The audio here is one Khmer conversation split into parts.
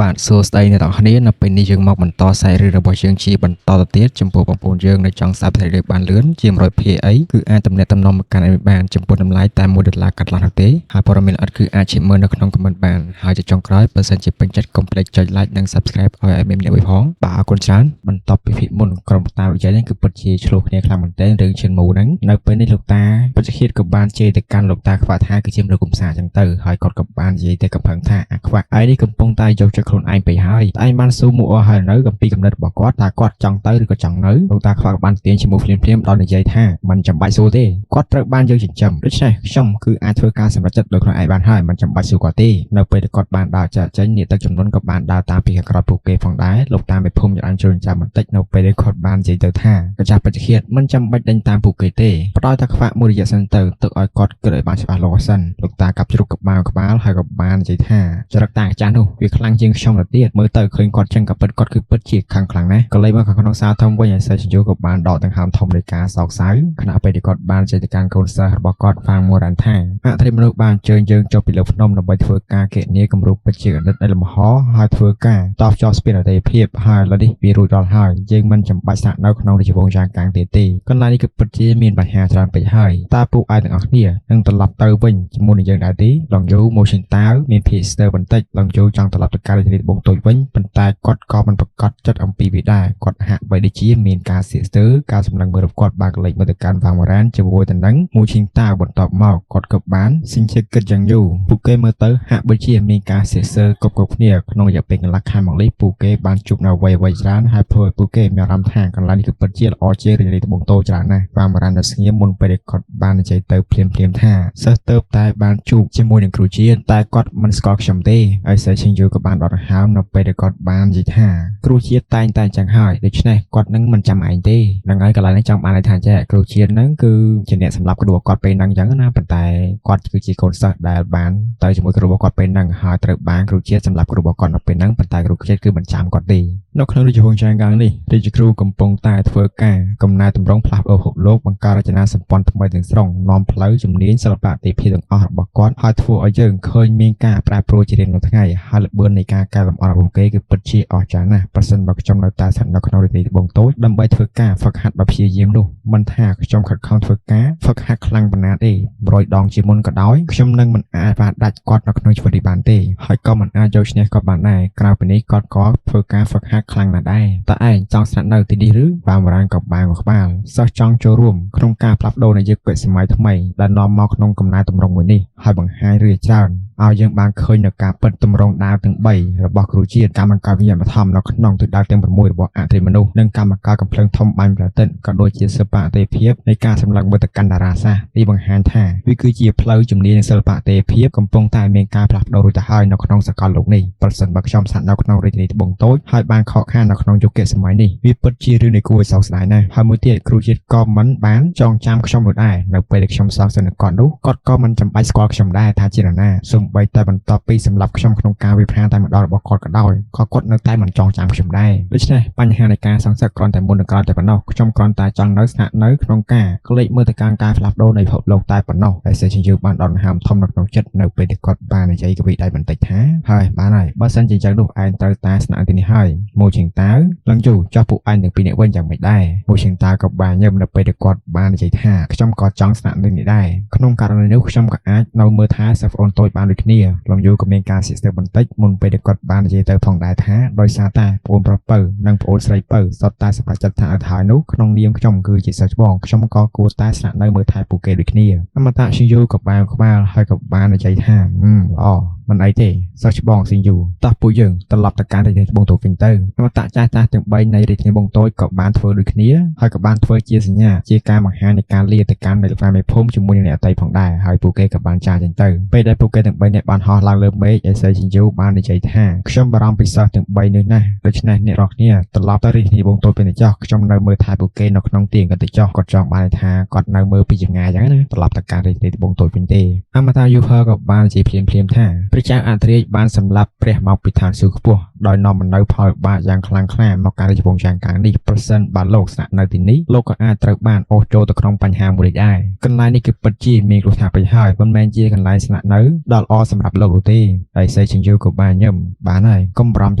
បាទសួស្តីអ្នកទាំងអស់គ្នានៅពេលនេះយើងមកបន្តខ្សែរឿងរបស់យើងជាបន្តទៅទៀតចំពោះបងប្អូនយើងនៅចង់សាប់ខ្សែរឿងបានលឿនជា100%អីគឺអាចទំនាក់ទំនងមកកាន់ឲ្យបានចំពោះតម្លៃតែ$1កាត់ឡើងទេហើយព័ត៌មានអត់គឺអាចជាមើលនៅក្នុង comment បានហើយជាចុងក្រោយបើសិនជាពេញចិត្តកុំភ្លេចចុច like និង subscribe ឲ្យadmin អ្នកវិញផងបាទអរគុណច្រើនបន្តពីភាគមុនក្រុមតាវិជ័យនេះគឺពិតជាឆ្លោះគ្នាខ្លាំងមែនទែនរឿងឈិនមូហ្នឹងនៅពេលនេះលោកតាបច្ចុប្បន្នក៏បានជេរទៅកាន់លោកតាខ្វាក់ថាគឺជាមនុស្សកំសាអញ្ចឹងទៅហើយគាត់ក៏បាននិយាយទៅកំផឹងថាអាខ្វាក់ឯនេះកំពុងតែយកចិត្តខ្លួនឯងពេកហើយតែឯងបានស៊ូមួអស់ហើយនៅអំពីកំណត់របស់គាត់ថាគាត់ចង់ទៅឬក៏ចង់នៅលោកតាខ្វាក់បានទាញជាមួយភ្លាមៗដល់និយាយថាមិនចាំបាច់ស៊ូទេគាត់ត្រូវបានយើងចិញ្ចឹមដូច្នេះខ្ញុំគឺអាចធ្វើការសម្រេចចិត្តដោយខ្លួនឯងបានហើយមិនចាំបាច់ស៊ូគាត់ទេនៅពេលដែលគាត់បានដើរចាក់ចេញនាទឹកចំនួនក៏បានដើរតាមពីខាងក្រោយពួកគេផងដែរលោកតាមេភូមិបានជួយចាំបន្តិចនៅពេលដែលគាត់បាននិយាយទៅថាកាចាស់បច្ចេកទេសមិនចាំបាច់ដេញតាមពួកគេទេផ្ដល់តែខ្វាក់មួយរយៈសិនទៅទុកឲ្យគាត់គិតឲ្យបានច្បាស់លាស់សិនលោកតាកាប់ជ្រូកក្បាលហើយក៏បាននិយាយថាចរិតតាកាចាស់នោះវាខ្លាំងជាងខ្ញុំទៅទៀតមើលទៅឃើញគាត់ចឹងក៏ពិតគាត់គឺពិតជាខ្លាំងណាស់ក៏លេបមកខាងក្នុងសាលធំវិញហើយសេចយូក៏បានដកដង្ហើមធំនៃការសោកសៅខណៈពេលដែលគាត់បានចេញទៅកាន់កូនសិស្សរបស់គាត់ហ្វាងមូរ៉ាន់ថាអធិមនុស្សបានជើញយើងចុះពីលើភ្នំដើម្បីធ្វើការគណនាគម្រោងពិតជាអតីតនៃលំហហើយធ្វើការតបចោស្ពានអតីតភាពហើយឥឡូវនេះវារួចរាល់ហើយយើងមិនចាំបាច់ស្នាក់នៅក្នុងរាជវង្សយ៉ាងកាំងទេកន្លែងនេះគឺពិតជាមានបញ្ហាច្រើនពេកហើយតើពួកឯងទាំងអស់គ្នានឹងត្រឡប់ទៅវិញជាមួយនឹងយើងដែរទេឡងយូម៉ូស៊ីនតាវមានភាគស្ទើរបន្តិចឡងយូចង់ត្រឡប់ទៅកាន់រាជធានីត្បូងទុយវិញប៉ុន្តែគាត់ក៏មិនប្រកាសចិត្តអំពីវាដែរគាត់ហាក់បីដូចជាមានការសៀកស្ទើរការសម្លឹងមើលរបស់គាត់បានកលេចមកទៅកាន់វាងមរ៉ានជាមួយទៅនឹងម៉ូស៊ីនតាវបន្ទាប់មកគាត់ក៏បានស៊ីញជិកគិតយ៉ាងយូរពួកគេមើលទៅហាក់បីជាមានការសៀកស្ទើរគ្រប់គ្នាក្នុងរយៈពេលកន្លះខែមកនេះពួកគេបានជួបនៅអ្វីៗច្រើនហើយធ្វើឲ្យពួកគេមានអារម្មណ៍ថាកន្លែងនេះគឺពិតជាល្អជាងរាជធានីត្បូងទុយច្រើនណាស់វាងមរ៉ាននៅស្ងៀមមុនពេលដែលគាត់បាននិយាយទៅភ្លាមៗថាសិស្សទៅតែបានជួបជាមួយនឹងគ្រូជាតិតែគាត់មិនស្គាល់ខ្ញុំទេហើយសេឈិញយូក៏បានដកដង្ហើមនៅពេលដែលគាត់បាននិយាយថាគ្រូជាតិតែងតែអញ្ចឹងហើយដូច្នេះគាត់នឹងមិនចាំឯងទេហ្នឹងហើយកន្លែងនេះចង់បានន័យថាចេះគ្រូជាតិហ្នឹងគឺជាអ្នកសម្រាប់គ្រូរបស់គាត់ពេលហ្នឹងអញ្ចឹងណាប៉ុន្តែគាត់គឺជាកូនសិស្សដែលបានទៅជាមួយគ្រូរបស់គាត់ពេលហ្នឹងហើយត្រូវបានគ្រូជាតិសម្រាប់គ្រូរបស់គាត់នៅពេលហ្នឹងប៉ុន្តែគ្រូជាតិគឺមិនចាំគាត់ទេនៅក្នុងរាជវង្សចែងកាងនេះរាជគ្រូកំពុងតែធ្វើការកំណែតម្រង់ផ្លាស់ប្ដូរពិភពលោកបង្កើតរចនាសម្ព័ន្ធថ្មីទាំងស្រុងនាំផ្លូវជំនាញសិល្បៈទេពទាំងអស់របស់គាត់ហើយធ្វើឲ្យយើងឃើញមានការប្រែប្រួលជារៀងរាល់ថ្ងៃហើយល្បឿននៃការកែលម្អរបស់គេគឺពិតជាអស្ចារ្យណាស់ប្រសិនបើខ្ញុំនៅតែស្ថិតនៅក្នុងរាជធានីត្បូងទុយដើម្បីធ្វើការហ្វឹកហាត់ដ៏ព្យាយាមនោះមិនថាខ្ញុំខិតខំធ្វើការហ្វឹកហាត់ខ្លាំងប៉ុណ្ណាទេ100ដងជាមុនក៏ដោយខ្ញុំនឹងមិនអាចបានដាច់គាត់នៅក្នុងជីវិតនេះបានទេហើយក៏មិនអាចយកឈ្នះគាត់បានដែរក្រៅពីនេះគាត់ក៏ធ្វើការហ្វឹកហាត់ខ្លាំងណាស់ដែរតើឯងចង់ស្នាក់នៅទីនេះឬបានបរានក៏បានក្បាលសិស្សចង់ចូលរួមក្នុងការផ្លាស់ប្ដូរនៃយុគសម័យថ្មីដែលនាំមកក្នុងកំណែតម្រង់មួយនេះហើយបង្ហាញរឿងច្រើនឲ្យយើងបានឃើញនៅការពិតតម្រង់ដាវទាំង3របស់គ្រូជាតិកម្មបង្កើតវិញ្ញាណបឋមនៅក្នុងទិសដៅទាំង6របស់អធិមនុស្សនិងកម្មបង្កើតកំភ្លើងធំបាញ់ប្រតិទក៏ដូចជាសិល្បៈទេភាពនៃការសម្លឹងមើលទៅកាន់តារាសាស្ត្រនេះបង្ហាញថាវាគឺជាផ្លូវជំនាញនិងសិល្បៈទេភាពកំពុងតែមានការផ្លាស់ប្ដូររួចទៅហើយនៅក្នុងសកលលោកនេះប្រសិនបើខ្ញុំស្ថិតនៅក្នុងរាជធានីត្បូងទុយហើយបានខកខាននៅក្នុងយុគសម័យនេះវាពិតជារឿងនៃគួរឲ្យសោកស្ដាយណាស់ហើយមួយទៀតគ្រូជាតិក៏មិនបានចងចាំខ្ញុំនោះដែរនៅពេលដែលខ្ញុំសងសឹកនឹងគាត់នោះគាត់ក៏មិនចាំបាច់ស្គាល់ខ្ញុំដែរថាជានរណាសូម្បីតែបន្ទាប់ពីសម្រាប់ខ្ញុំក្នុងការវិភាគតែម្ដងរបស់គាត់ក៏ដោយក៏គាត់នៅតែមិនចងចាំខ្ញុំដែរដូច្នេះបញ្ហានៃការសងសឹកគ្រាន់តែមុននឹងក្រោយតែប៉ុណ្ណោះខ្ញុំគ្រាន់តែចង់នៅស្នាក់នៅក្នុងការក្លែកមើលទៅការផ្លាស់ប្ដូរនៃពិភពលោកតែប៉ុណ្ណោះតែសេចយើងបានដកដង្ហើមធំនៅក្នុងចិត្តនៅពេលដែលគាត់បាននិយាយកវីដៃបន្តិចថាហើយបានហើយបើសិនជាអញ្ចឹងនោះឯងត្រូវតែស្នាក់ទីនេះហើយមួយជាងតើឡើងយូចោះពួកឯងទាំងពីរនាក់វិញយ៉ាងមិនដែរមួយជាងតើក៏បានញឹមនៅពេលដែលគាត់បាននិយាយថាខ្ញុំក៏ចង់ស្នាក់នៅនេះដែរក្នុងករណីនោះខ្ញុំក៏អាចនៅមើលថាសិស្សប្អូនតូចបានដូចគ្នាឡងយូក៏មានការសៀកស្ទើរបន្តិចមុនពេលដែលគាត់បាននិយាយទៅផងដែរថាដោយសារតែប្អូនប្រុសពៅនិងប្អូនស្រីពៅសុទ្ធតែសម្រេចចិត្តថាឲ្យហើយនោះក្នុងនាមខ្ញុំគឺជាសិស្សច្បងខ្ញុំក៏គួរតែស្នាក់នៅមើលថែពួកគេដូចគ្នាអមតៈស៊ីយូក៏បានក្បាលហើយក៏បាននិយាយថាល្អមិនអីទេសិស្សច្បងស៊ីយូតោះពួកយើងត្រឡប់ទៅកាន់រាជធានីត្បូងទុយវិញទៅអមតៈចាស់ទាំង3នៃរាជធានីត្បូងទុយក៏បានធ្វើដូចគ្នាហើយក៏បានធ្វើជាសញ្ញាជាការបង្ហាញនៃការលាទៅកាន់នៅផ្សារមេភូមិជាមួយនឹងអ្នកអតីតផងដែរហើយពួកគេក៏បានចាស់ចឹងទៅពេលដែលពួកគេទាំង3នាក់បានហោះឡើងលើមេឃអេសេស៊ីយូបាននិយាយថាខ្ញុំបារម្ភពីសិស្សទាំង3នេះណាស់ដូច្នេះអ្នករាល់គ្នាត្រឡប់ទៅរាជធានីត្បូងទុយពេលនេះចុះខ្ញុំនៅមើលថែពួកគេនៅក្នុងទីកន្តិចុះគាត់ចង់បានថាគាត់នៅមើលពីចម្ងាយចឹងណាត្រឡប់ទៅកាន់រាជធានីត្បូងទុយវិញទេអមតាយូហឺក៏បាននិយាយភ្លាមៗថាព្រះ ព្រះចៅអធិរាជបានសម្លាប់ព្រះមកពីឋានសួគ៌ខ្ពស់ដោយនាំមកនៅផលវិបាកយ៉ាងខ្លាំងក្លាមកកាន់រាជវង្សយ៉ាងកាងនេះប្រសិនបើលោកស្នាក់នៅទីនេះលោកក៏អាចត្រូវបានអូសចូលទៅក្នុងបញ្ហាមួយដែរកន្លែងនេះគឺពិតជាមានគ្រោះថ្នាក់ពេញហើយមិនមែនជាកន្លែងស្នាក់នៅដ៏ល្អសម្រាប់លោកនោះទេហើយសេជញ្ជូក៏បានញឹមបានហើយកុំបារម្ភច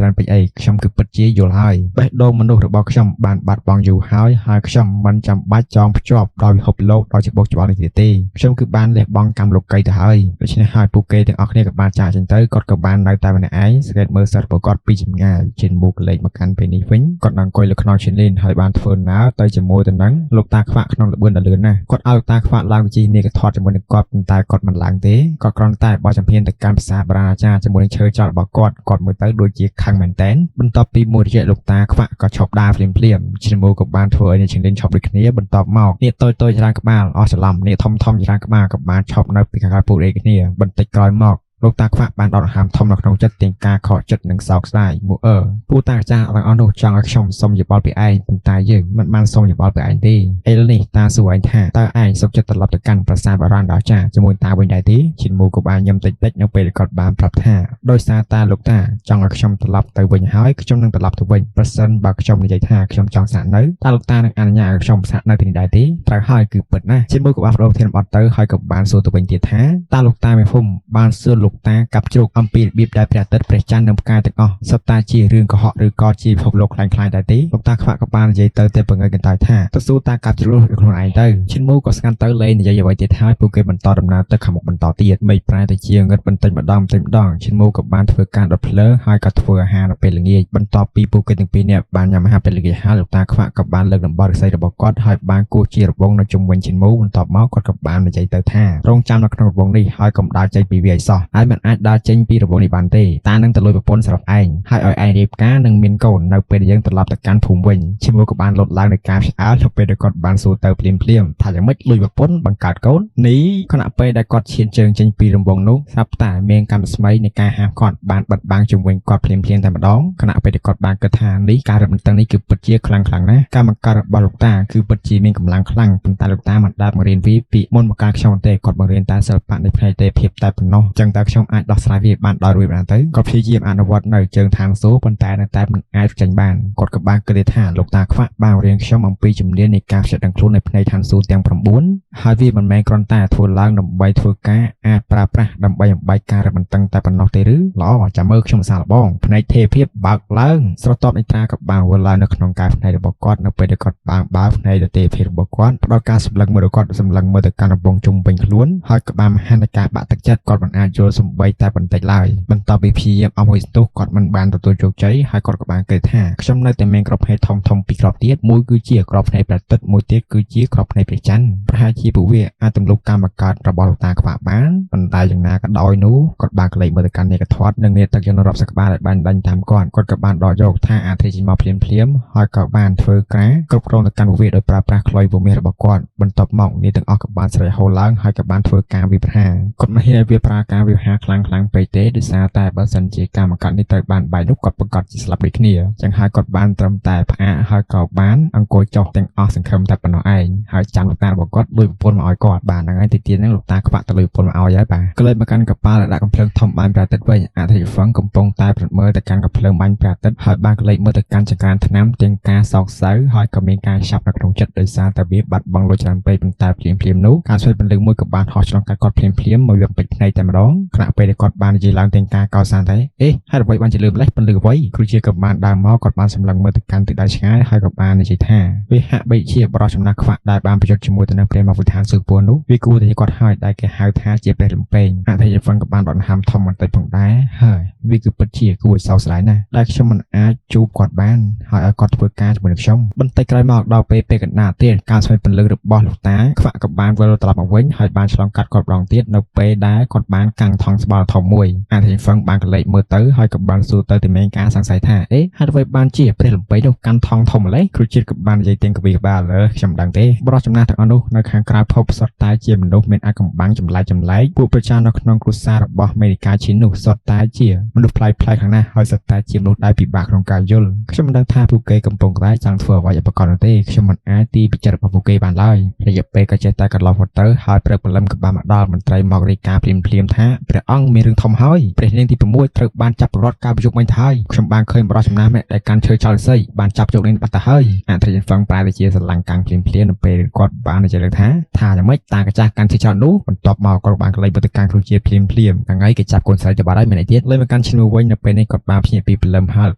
្រើនពេកអីខ្ញុំគឺពិតជាយល់ហើយបេះដូងមនុស្សរបស់ខ្ញុំបានបាត់បង់យូរហើយខ្ញុំមិនចាំបាច់ចងភ្ជាប់ដោយវិហុបលោកដោយច្បុកច្បល់នេះទេខ្ញុំគឺបានលះបង់កម្មលោកីទៅហើយដូច្នេះហើយពួកគេទាំងអស់គ្នាក៏បានចាកចេញទៅគាត់ក៏បាននៅតែម្នាក់ឯងសង្កេតមើលសិទ្ធិរបស់គាត់ពីចម្ងាយជិនមូកលេខមកកាន់ពេលនេះវិញគាត់អង្គុយលើខ្នងឈិនលីនហើយបានធ្វើណើទៅជាមួយទៅនឹងលោកតាខ្វាក់ក្នុងល្បឿនដ៏លឿនណាស់គាត់ឲ្យតាខ្វាក់ឡើងវិជិះនេះក៏ថតជាមួយនឹងគាត់ប៉ុន្តែគាត់មិនឡើងទេគាត់គ្រាន់តែបោះចំហៀនទៅកាន់ភាសាបារាណាចារជាមួយនឹងឈើចោលរបស់គាត់មើលទៅដូចជាខឹងមែនតែនបន្ទាប់ពីមួយរយៈលោកតាខ្វាក់ក៏ឈប់ដើរភ្លាមឈិនមូក៏បានធ្វើឲ្យអ្នកឈិនលីនឈប់ដូចគ្នាបន្ទាប់មកអ្នកតូចច្រើនក្បាលអស់ច្រឡំអ្នកធំច្រើនក្បាលក៏បានឈប់នៅពីខាងក្រៅពួកដូចគ្នាបន្តិចក្រោយមកលោកតាខ្វាក់បានដកដង្ហើមធំនៅក្នុងចិត្តទាំងការខកចិត្តនិងសោកស្ដាយពួកពូតាអាចារ្យទាំងអស់នោះចង់ឲ្យខ្ញុំសុំយោបល់ពីឯងប៉ុន្តែយើងមិនបានសុំយោបល់ពីឯងទេឥឡូវនេះតាសួរឯងថាតើឯងសុខចិត្តត្រឡប់ទៅកាន់ប្រាសាទបារាណដ៏អាចារ្យជាមួយតាវិញដែរទេឈិនមូក៏បានញឹមតិចនៅពេលគាត់បានប្រាប់ថាដោយសារតាលោកតាចង់ឲ្យខ្ញុំត្រឡប់ទៅវិញហើយខ្ញុំនឹងត្រឡប់ទៅវិញប្រសិនបើខ្ញុំនិយាយថាខ្ញុំចង់ស្នាក់នៅតើលោកតានឹងអនុញ្ញាតឲ្យខ្ញុំស្នាក់នៅទីនេះដែរទេត្រូវហើយគឺពិតណាស់ឈិនមូក៏បានបដូរធានបត់ទៅហើយក៏បានសួរទៅវិញទៀតថាតើលោកតាមេភូមិបានសួរលោកតាកាប់ជ្រូកអំពីរបៀបដែលព្រះអាទិត្យព្រះច័ន្ទនិងផ្កាយទាំងអស់សុទ្ធតែជារឿងកុហកឬក៏ជាពិភពលោកខ្លាំងៗដែរទេលោកតាខ្វាក់ក៏បាននិយាយទៅបង្ងើយកន្តើយថាទៅសួរតាកាប់ជ្រូករបស់ខ្លួនឯងទៅឈិនមូក៏ស្ងាត់ទៅលេងនិយាយអ្វីទៀតហើយពួកគេបន្តដំណើរទៅខាងមុខបន្តទៀតមេឃប្រែទៅជាងឹតបន្តិចម្ដងឈិនមូក៏បានធ្វើការដុតភ្លើងហើយក៏ធ្វើអាហារនៅពេលល្ងាចបន្ទាប់ពីពួកគេទាំងពីរនាក់បានញ៉ាំអាហារពេលល្ងាចហើយលោកតាខ្វាក់ក៏បានលើកដំបល់ឫស្សីរបស់គាត់ហើយបានគោះជារបងនៅជុំវិញឈិនមូបន្ទាប់មកគាត់ក៏បាននិយាយទៅថារងចាំនៅក្នុងរបងនេះហើយកុំដើរចេញពីវាឲ្យសោះហើយមិនអាចដើរចេញពីរបងនេះបានទេតានឹងទៅលួចប្រពន្ធសម្រាប់ឯងហើយឲ្យឯងរៀបការនិងមានកូននៅពេលដែលយើងត្រឡប់ទៅកាន់ភូមិវិញឈិនមូក៏បានលត់ឡើងនៃការឆ្អើលនៅពេលដែលគាត់បានសួរទៅភ្លាមថាយ៉ាងម៉េចលួចប្រពន្ធបង្កើតកូននេះខណៈពេលដែលគាត់ឈានជើងចេញពីរបងនោះស្រាប់តែមានកម្មស្មីនៃការហាមគាត់បានបិទបាំងជុំវិញគាត់ភ្លាមតែម្ដងខណៈពេលដែលគាត់បានគិតថានេះការរឹតបន្តឹងនេះគឺពិតជាខ្លាំងណាស់ការបង្កើតរបស់លោកតាគឺពិតជាមានកម្លាំងខ្លាំងប៉ុន្តែលោកតាមិនដែលបង្រៀនវាពីមុនមកការខ្ញុំទេគាត់បង្រៀនតែសិល្បៈនៃផ្នែកទេភាពតែប៉ុណ្ណោះចឹងតើខ្ញុំអាចដោះស្រាយវាបានដោយរួចបានទៅគាត់ព្យាយាមអនុវត្តនៅជើងឋានសួគ៌ប៉ុន្តែនៅតែមិនអាចចេញបានគាត់ក៏បានគិតថាលោកតាខ្វាក់បានរៀនខ្ញុំអំពីជំនាញនៃការផ្ចិតដឹងខ្លួននៅផ្នែកឋានសួគ៌ទាំង9ហើយវាមិនមែនគ្រាន់តែធ្វើឡើងដើម្បីធ្វើការអាចប្រើប្រាស់ដើម្បីបំបែកការរឹតបន្តឹងតែប៉ុណ្ណោះទេឬល្អចាំមើលខ្ញុំសាឡបងផ្នែកទេភាពបើកឡើងស្រទាប់នៃត្រាក៏បានវិលឡើងនៅក្នុងការផ្នែករបស់គាត់នៅពេលដែលគាត់បានបើកផ្នែកទេភាពរបស់គាត់ផ្ដល់ការសម្លឹងមើលគាត់សម្លឹងមើលទៅកាន់របងជុំវិញខ្លួនហើយក៏បានមហានការបាក់ទឹកចិត្តគាត់មិនអាចយល់សំបីតែបន្តិចឡើយបន្ទាប់ពីព្យាយាមអស់មួយសន្ទុះគាត់មិនបានទទួលជោគជ័យហើយគាត់ក៏បានគិតថាខ្ញុំនៅតែមានក្របភ្នែកធំពីរក្របទៀតមួយគឺជាក្របភ្នែកព្រះអាទិត្យមួយទៀតគឺជាក្របភ្នែកព្រះច័ន្ទប្រហែលជាពួកវាអាចទម្លុះកម្មកើតរបស់លោកតាខ្វាក់បានប៉ុន្តែយ៉ាងណាក៏ដោយនោះគាត់បានក្លែងមើលទៅកាន់នាគធាត់និងនាគទឹកយ៉ាងរាប់សិបក្បាលដែលបានដាញ់តាមគាត់ក៏បានដកយកថាអាធិចេញមកភ្លាមហើយក៏បានធ្វើការគ្រប់គ្រងទៅកាន់ពួកវាដោយប្រើប្រាស់ខ្លុយពមាសរបស់គាត់បន្ទាប់មកនាគទាំងអស់ក៏បានស្រែកហូរឡើងហើយក៏បានធ្វើការវិភាគគាត់មិនហ៊ានវាប្រើការវិភាគខ្លាំងពេកទេដោយសារតែបើសិនជាកម្មកាត់នេះត្រូវបានបែកនោះគាត់ប្រកាសជាស្លាប់ដូចគ្នាចឹងហើយគាត់បានត្រឹមតែផ្អាកហើយក៏បានអង្គុយចុះទាំងអស់សង្ឃឹមតែប៉ុណ្ណោះឯងហើយចាំលោកតារបស់គាត់លួចប្រពន្ធមកឲ្យគាត់បានហ្នឹងហើយទីទៀតហ្នឹងលោកតាខ្វាក់ទៅលួចប្រពន្ធមកឲ្យហើយបាទក្លែងមកកាន់កប៉ាល់ដាក់កំភ្លើងធំបានព្រះអាទិត្យវិញអធិវង្សកំពុងតែប្រត់មើលទៅកាន់កំភ្លើងបាញ់ព្រះអាទិត្យហើយបានក្លែងមើលទៅកាន់ចង្ក្រានថ្នាំទាំងការសោកសៅហើយក៏មានការឆាប់នៅក្នុងចិត្តដោយសារតែវាបាត់បង់លុយច្រើនពេកប៉ុន្តែភ្លាមនោះការស្វែងពន្លឺមួយក៏បានហោះឆ្លងកាត់គាត់ភ្លាមមកវាពេញភ្នែកតែម្ដងខណៈពេលដែលគាត់បាននិយាយឡើងទាំងការកោតសានតែហេតុអ្វីបានជាលើម្លេះពន្លឺអ្វីគ្រូជាក៏បានដើរមកគាត់បានសម្លឹងមើលទៅកាន់ទិសដៅឆ្ងាយហើយក៏បាននិយាយថាវាហាក់បីជាបរិសុទ្ធចំណាស់ខ្វាក់ដែលបានប្រយុទ្ធជាមួយទៅនឹងព្រះមកវិធានសួគ៌នោះវាគួរតែគាត់ហើយដែលគេហៅថាជាព្រះលំពេងអធិវង្សក៏បានដកដង្ហើមធំបន្តិចផងដែរហើយវាគឺពិតជាគួរឲ្យសោកស្ដាយណាស់ដែលខ្ញុំមិនអាចជួបគាត់បានហើយឲ្យគាត់ធ្វើការជាមួយនឹងខ្ញុំបន្តិចក្រោយមកដល់ពេលកណ្ដាលទៀតការស្វែងពន្លឺរបស់លោកតាខ្វាក់ក៏បានវិលត្រឡប់មកវិញហើយបានឆ្លងកាត់គាត់ម្ដងទៀតនៅពេលដែលគាត់បានកាំងថង់ស្បល់ធំមួយអធិវង្សបានកលេចមើលទៅហើយក៏បានសួរទៅមានការសង្ស័យថាហេតុអ្វីបានជាព្រះលំពេងនោះកាន់ថង់ធំម្ល៉េះគ្រូជាតិក៏បាននិយាយទាំងកវីក្បាលខ្ញុំមិនដឹងទេបរិសុទ្ធចំណាស់ទាំងអស់នោះនៅខាងក្រៅភពសុទ្ធតែជាមនុស្សមានអាកំបាំងចម្លែកពួកប្រជានៅក្នុងគ្រួសាររបស់មេរិកាឈីននោះសុទ្ធតែជាមនុស្សប្លែកខាងណាស់ហើយសុទ្ធតែជាមនុស្សដែលពិបាកក្នុងការយល់ខ្ញុំមិនដឹងថាពួកគេកំពុងតែចង់ធ្វើអ្វីឲ្យប្រកបនោះទេខ្ញុំមិនអាចទីពិចារណារបស់ពួកគេបានឡើយរយៈពេលក៏ចេះតែកន្លងមកទៅហើយព្រឹកព្រលឹមក៏បានមកដល់មន្ត្រីមករាយការណ៍ភ្លាមថា ព្រះអង្គមានរឿងធំហើយព្រះនាងទី6ត្រូវបានចាប់ប្រវត្តិការប្រយុទ្ធមិញទៅហើយខ្ញុំបានឃើញបរិសុទ្ធចំណាស់ម្នាក់ដែលកាន់ឈើចោលស័យបានចាប់យកនាងបាត់ទៅហើយអធិជនហ្វឹងប្រែទៅជាស្រឡាំងកាំងភ្លាមនៅពេលគាត់បាននិយាយលើថាយ៉ាងម៉េចតាកាចាស់កាន់ឈើចោលនោះបន្ទាប់មកគាត់បានកលៃបទកម្មគ្រូជាតិភ្លាមថ្ងៃគេចាប់កូនស្រីទៅបាត់ហើយមានអីទៀតលើមកកាន់ឈ្មោះវិញនៅពេលនេះគាត់បានភ្ញាក់ពីព្រលឹមហើ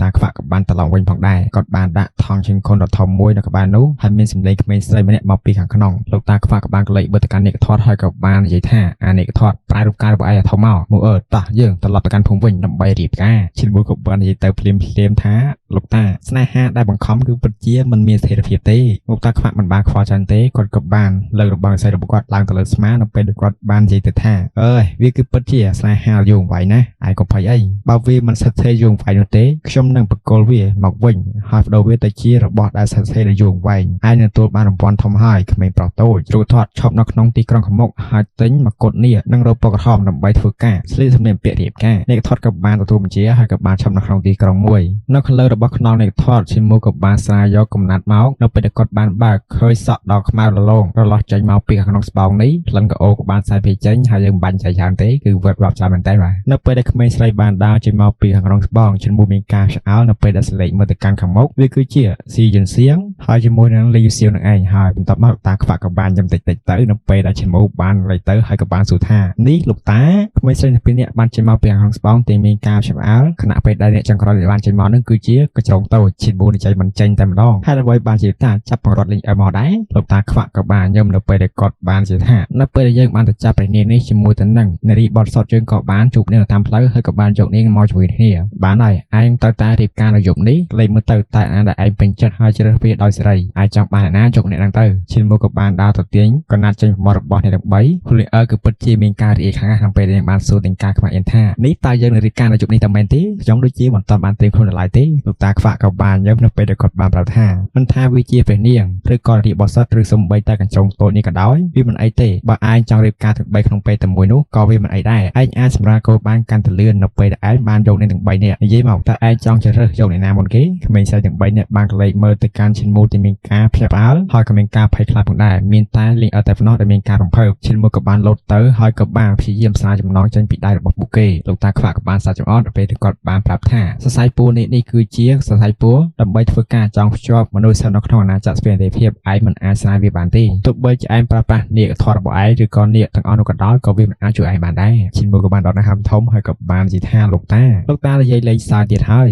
យតាខ្វាក់ក៏បានត្រឡប់វិញផងដែរគាត់បានដាក់ថង់ជើងខុនដ៏ធំមួយនៅក្បែរនោះហើយមានសម្លេងក្មេងស្រីម្នាក់មកពីខាងក្នុងលោកតាខ្វាក់ក៏បានកលៃបទកម្មនេកធាត់ហើយក៏បាននិយាយថាអានេកធាត់ប្រែរូបកាយរបស់ឯងធំមកតោះយើងត្រឡប់ទៅកាន់ភូមិវិញដើម្បីរៀបការឈ្មោះក៏បាននិយាយទៅភ្លាមថាលោកតាស្នេហាដែលបង្ខំគឺពិតជាមិនមានស្ថិរភាពទេលោកតាខ្វាក់មិនបានខ្វល់ច្រើនទេគាត់ក៏បានលើករបស់ស្រីរបស់គាត់ឡើងទៅលើស្មានៅពេលដែលគាត់បាននិយាយទៅថាវាគឺពិតជាស្នេហាយូរវែងណាស់ឯងកុំភ័យអីបើវាមិនស្ថិតស្ថេរយូរវែងនោះទេខ្ញុំនឹងបកគលវាមកវិញហើយបដូរវាទៅជារបស់ដែលស្ថិតស្ថេរយូរវែងឯងនឹងទទួលបានរង្វាន់ធំហើយក្មេងប្រុសតូចរូបធាត់ឈប់នៅក្នុងទីក្រុងខាងមុខហើយទិញមកកត់នេះនឹងរកពកក្រហមដើម្បីធ្វើការស្លៀកសម្លៀកបំពាក់រៀបការនេកធាត់ក៏បានទទួលបញ្ជាហើយក៏បានឈប់នៅក្នុងទីក្រុងមួយនៅខាងលើរបស់ខ្នងនេកធាត់ឈ្មោះក៏បានស្រាវយកកំណាត់មកនៅពេលដែលគាត់បានបើកឃើញសក់ដល់ខ្មៅរលោងរលាស់ចេញមកពីខាងក្នុងស្បោងនេះក្លិនក្អូក៏បានសាយភ័យចេញហើយយើងមិនបាញ់ចៃយ៉ាងទេគឺវត្តរាប់ច្រើនមែនតើបាទនៅពេលដែលក្មេងស្រីបានដើរចេញមកពីខាងក្នុងស្បោងឈ្មោះមានការឆ្អើលនៅពេលដែលស្លេកមើលទៅកាន់ខាងមុខវាគឺជាស៊ីយិនសៀងហើយជាមួយនឹងលីយូសៀវនឹងឯងហើយបន្ទាប់មកតាខ្វាក់ក៏បានញឹមតិចទៅនៅពេលដែលឈ្មោះបានលេចទៅហើយក៏បានសួរថានេះលោកតាក្មេងស្រីទាំងពីរនាក់បានចេញមកពីខាងក្នុងស្បោងតែមានការឆ្អើលខណៈពេលដែលអ្នកចុងក្រោយដែលបានចេញមកនឹងគឺជាកញ្ចងតូចឈ្មោះនិយាយមិនចេញតែម្ដងហើយអ្វីបានជាតាចាប់បង្រត់លេងឲ្យមកដែរលោកតាខ្វាក់ក៏បានញឹមនៅពេលដែលគាត់បានជាថានៅពេលដែលយើងបានទៅចាប់ព្រះនាងនេះជាមួយទៅនឹងនារីបតសតយើងក៏បានជួបនាងតាមផ្លូវហើយក៏បានយកនាងមកជាមួយគ្នាបានហើយឯងត្រូវតែរៀបការនៅយប់នេះលេងមើលទៅតែអានដែលឯងពេញចិត្តហើយជ្រើសវាដោយសេរីឯងចង់បានអ្នកណាយកអ្នកហ្នឹងទៅឈិនមកក៏បានដើរទៅទាញក៏ណាត់ចេញប្រវត្តិរបស់អ្នកទាំង3ហ៊ូលីអឺគឺពិតជាមានការរីកខាងណាស់ក្នុងពេលដែលបានសួរទាំងការខ្វាក់អៀនថានេះតើយើងនឹងរៀបការនៅយប់នេះតើមែនទេខ្ញុំដូចជាមិនទាន់បានត្រៀមខ្លួនឡើយទេលោកតាខ្វាក់ក៏បានញឹមនៅពេលដែលគាត់បានប្រាប់ថាមិនថាវាជាព្រះនាងឬក៏នារីបតសតឬសំបីតែកញ្ចងតូចនេះក៏ដោយវាមិនអីទេបើឯងចង់រៀបការទាំង3ក្នុងពេលតែមួយនោះក៏វាមិនអីដែរឯងអាចសម្រាប់កូនបានកាន់តែលឿននៅពេលដែលឯងបានយកនាងទាំង3នាក់និយាយមកតើឯងចង់ជ្រើសយកអ្នកណាមុនគេក្មេងស្រីទាំង3នាក់បានកលេចមើលទៅកាន់ឈិនមូលដែលមានការភ្ញាក់ផ្អើលហើយក៏មានការភ័យខ្លាចផងដែរមានតែលេងអត់តែប៉ុណ្ណោះដែលមានការរំភើបឈិនមូលក៏បានលោតទៅហើយក៏បានព្យាយាមស្រាវចំណងចេញពីដៃរបស់ពួកគេលោកតាខ្វាក់ក៏បានសាកចំអត់ពេលដែលគាត់បានប្រាប់ថាសរសៃពួរនេះគឺជាសរសៃពួរដើម្បីធ្វើការចងភ្ជាប់មនុស្សនៅក្នុងអាណាចក្រស្វែងរកភាពឯងមិនអាចស្រាវវាបានទេទោះបីជាឯងប្រើប្រាស់នាគធររបស់ឯងឬក៏នាគទាំងអស់នោះក៏ដោយក៏វាមិនអាចជួយឯងបានដែរឈិនមូលក៏បានដកដង្ហើមធំហើយក៏បាននិយាយថាលោកតានិយាយលេងសើចទៀតហើ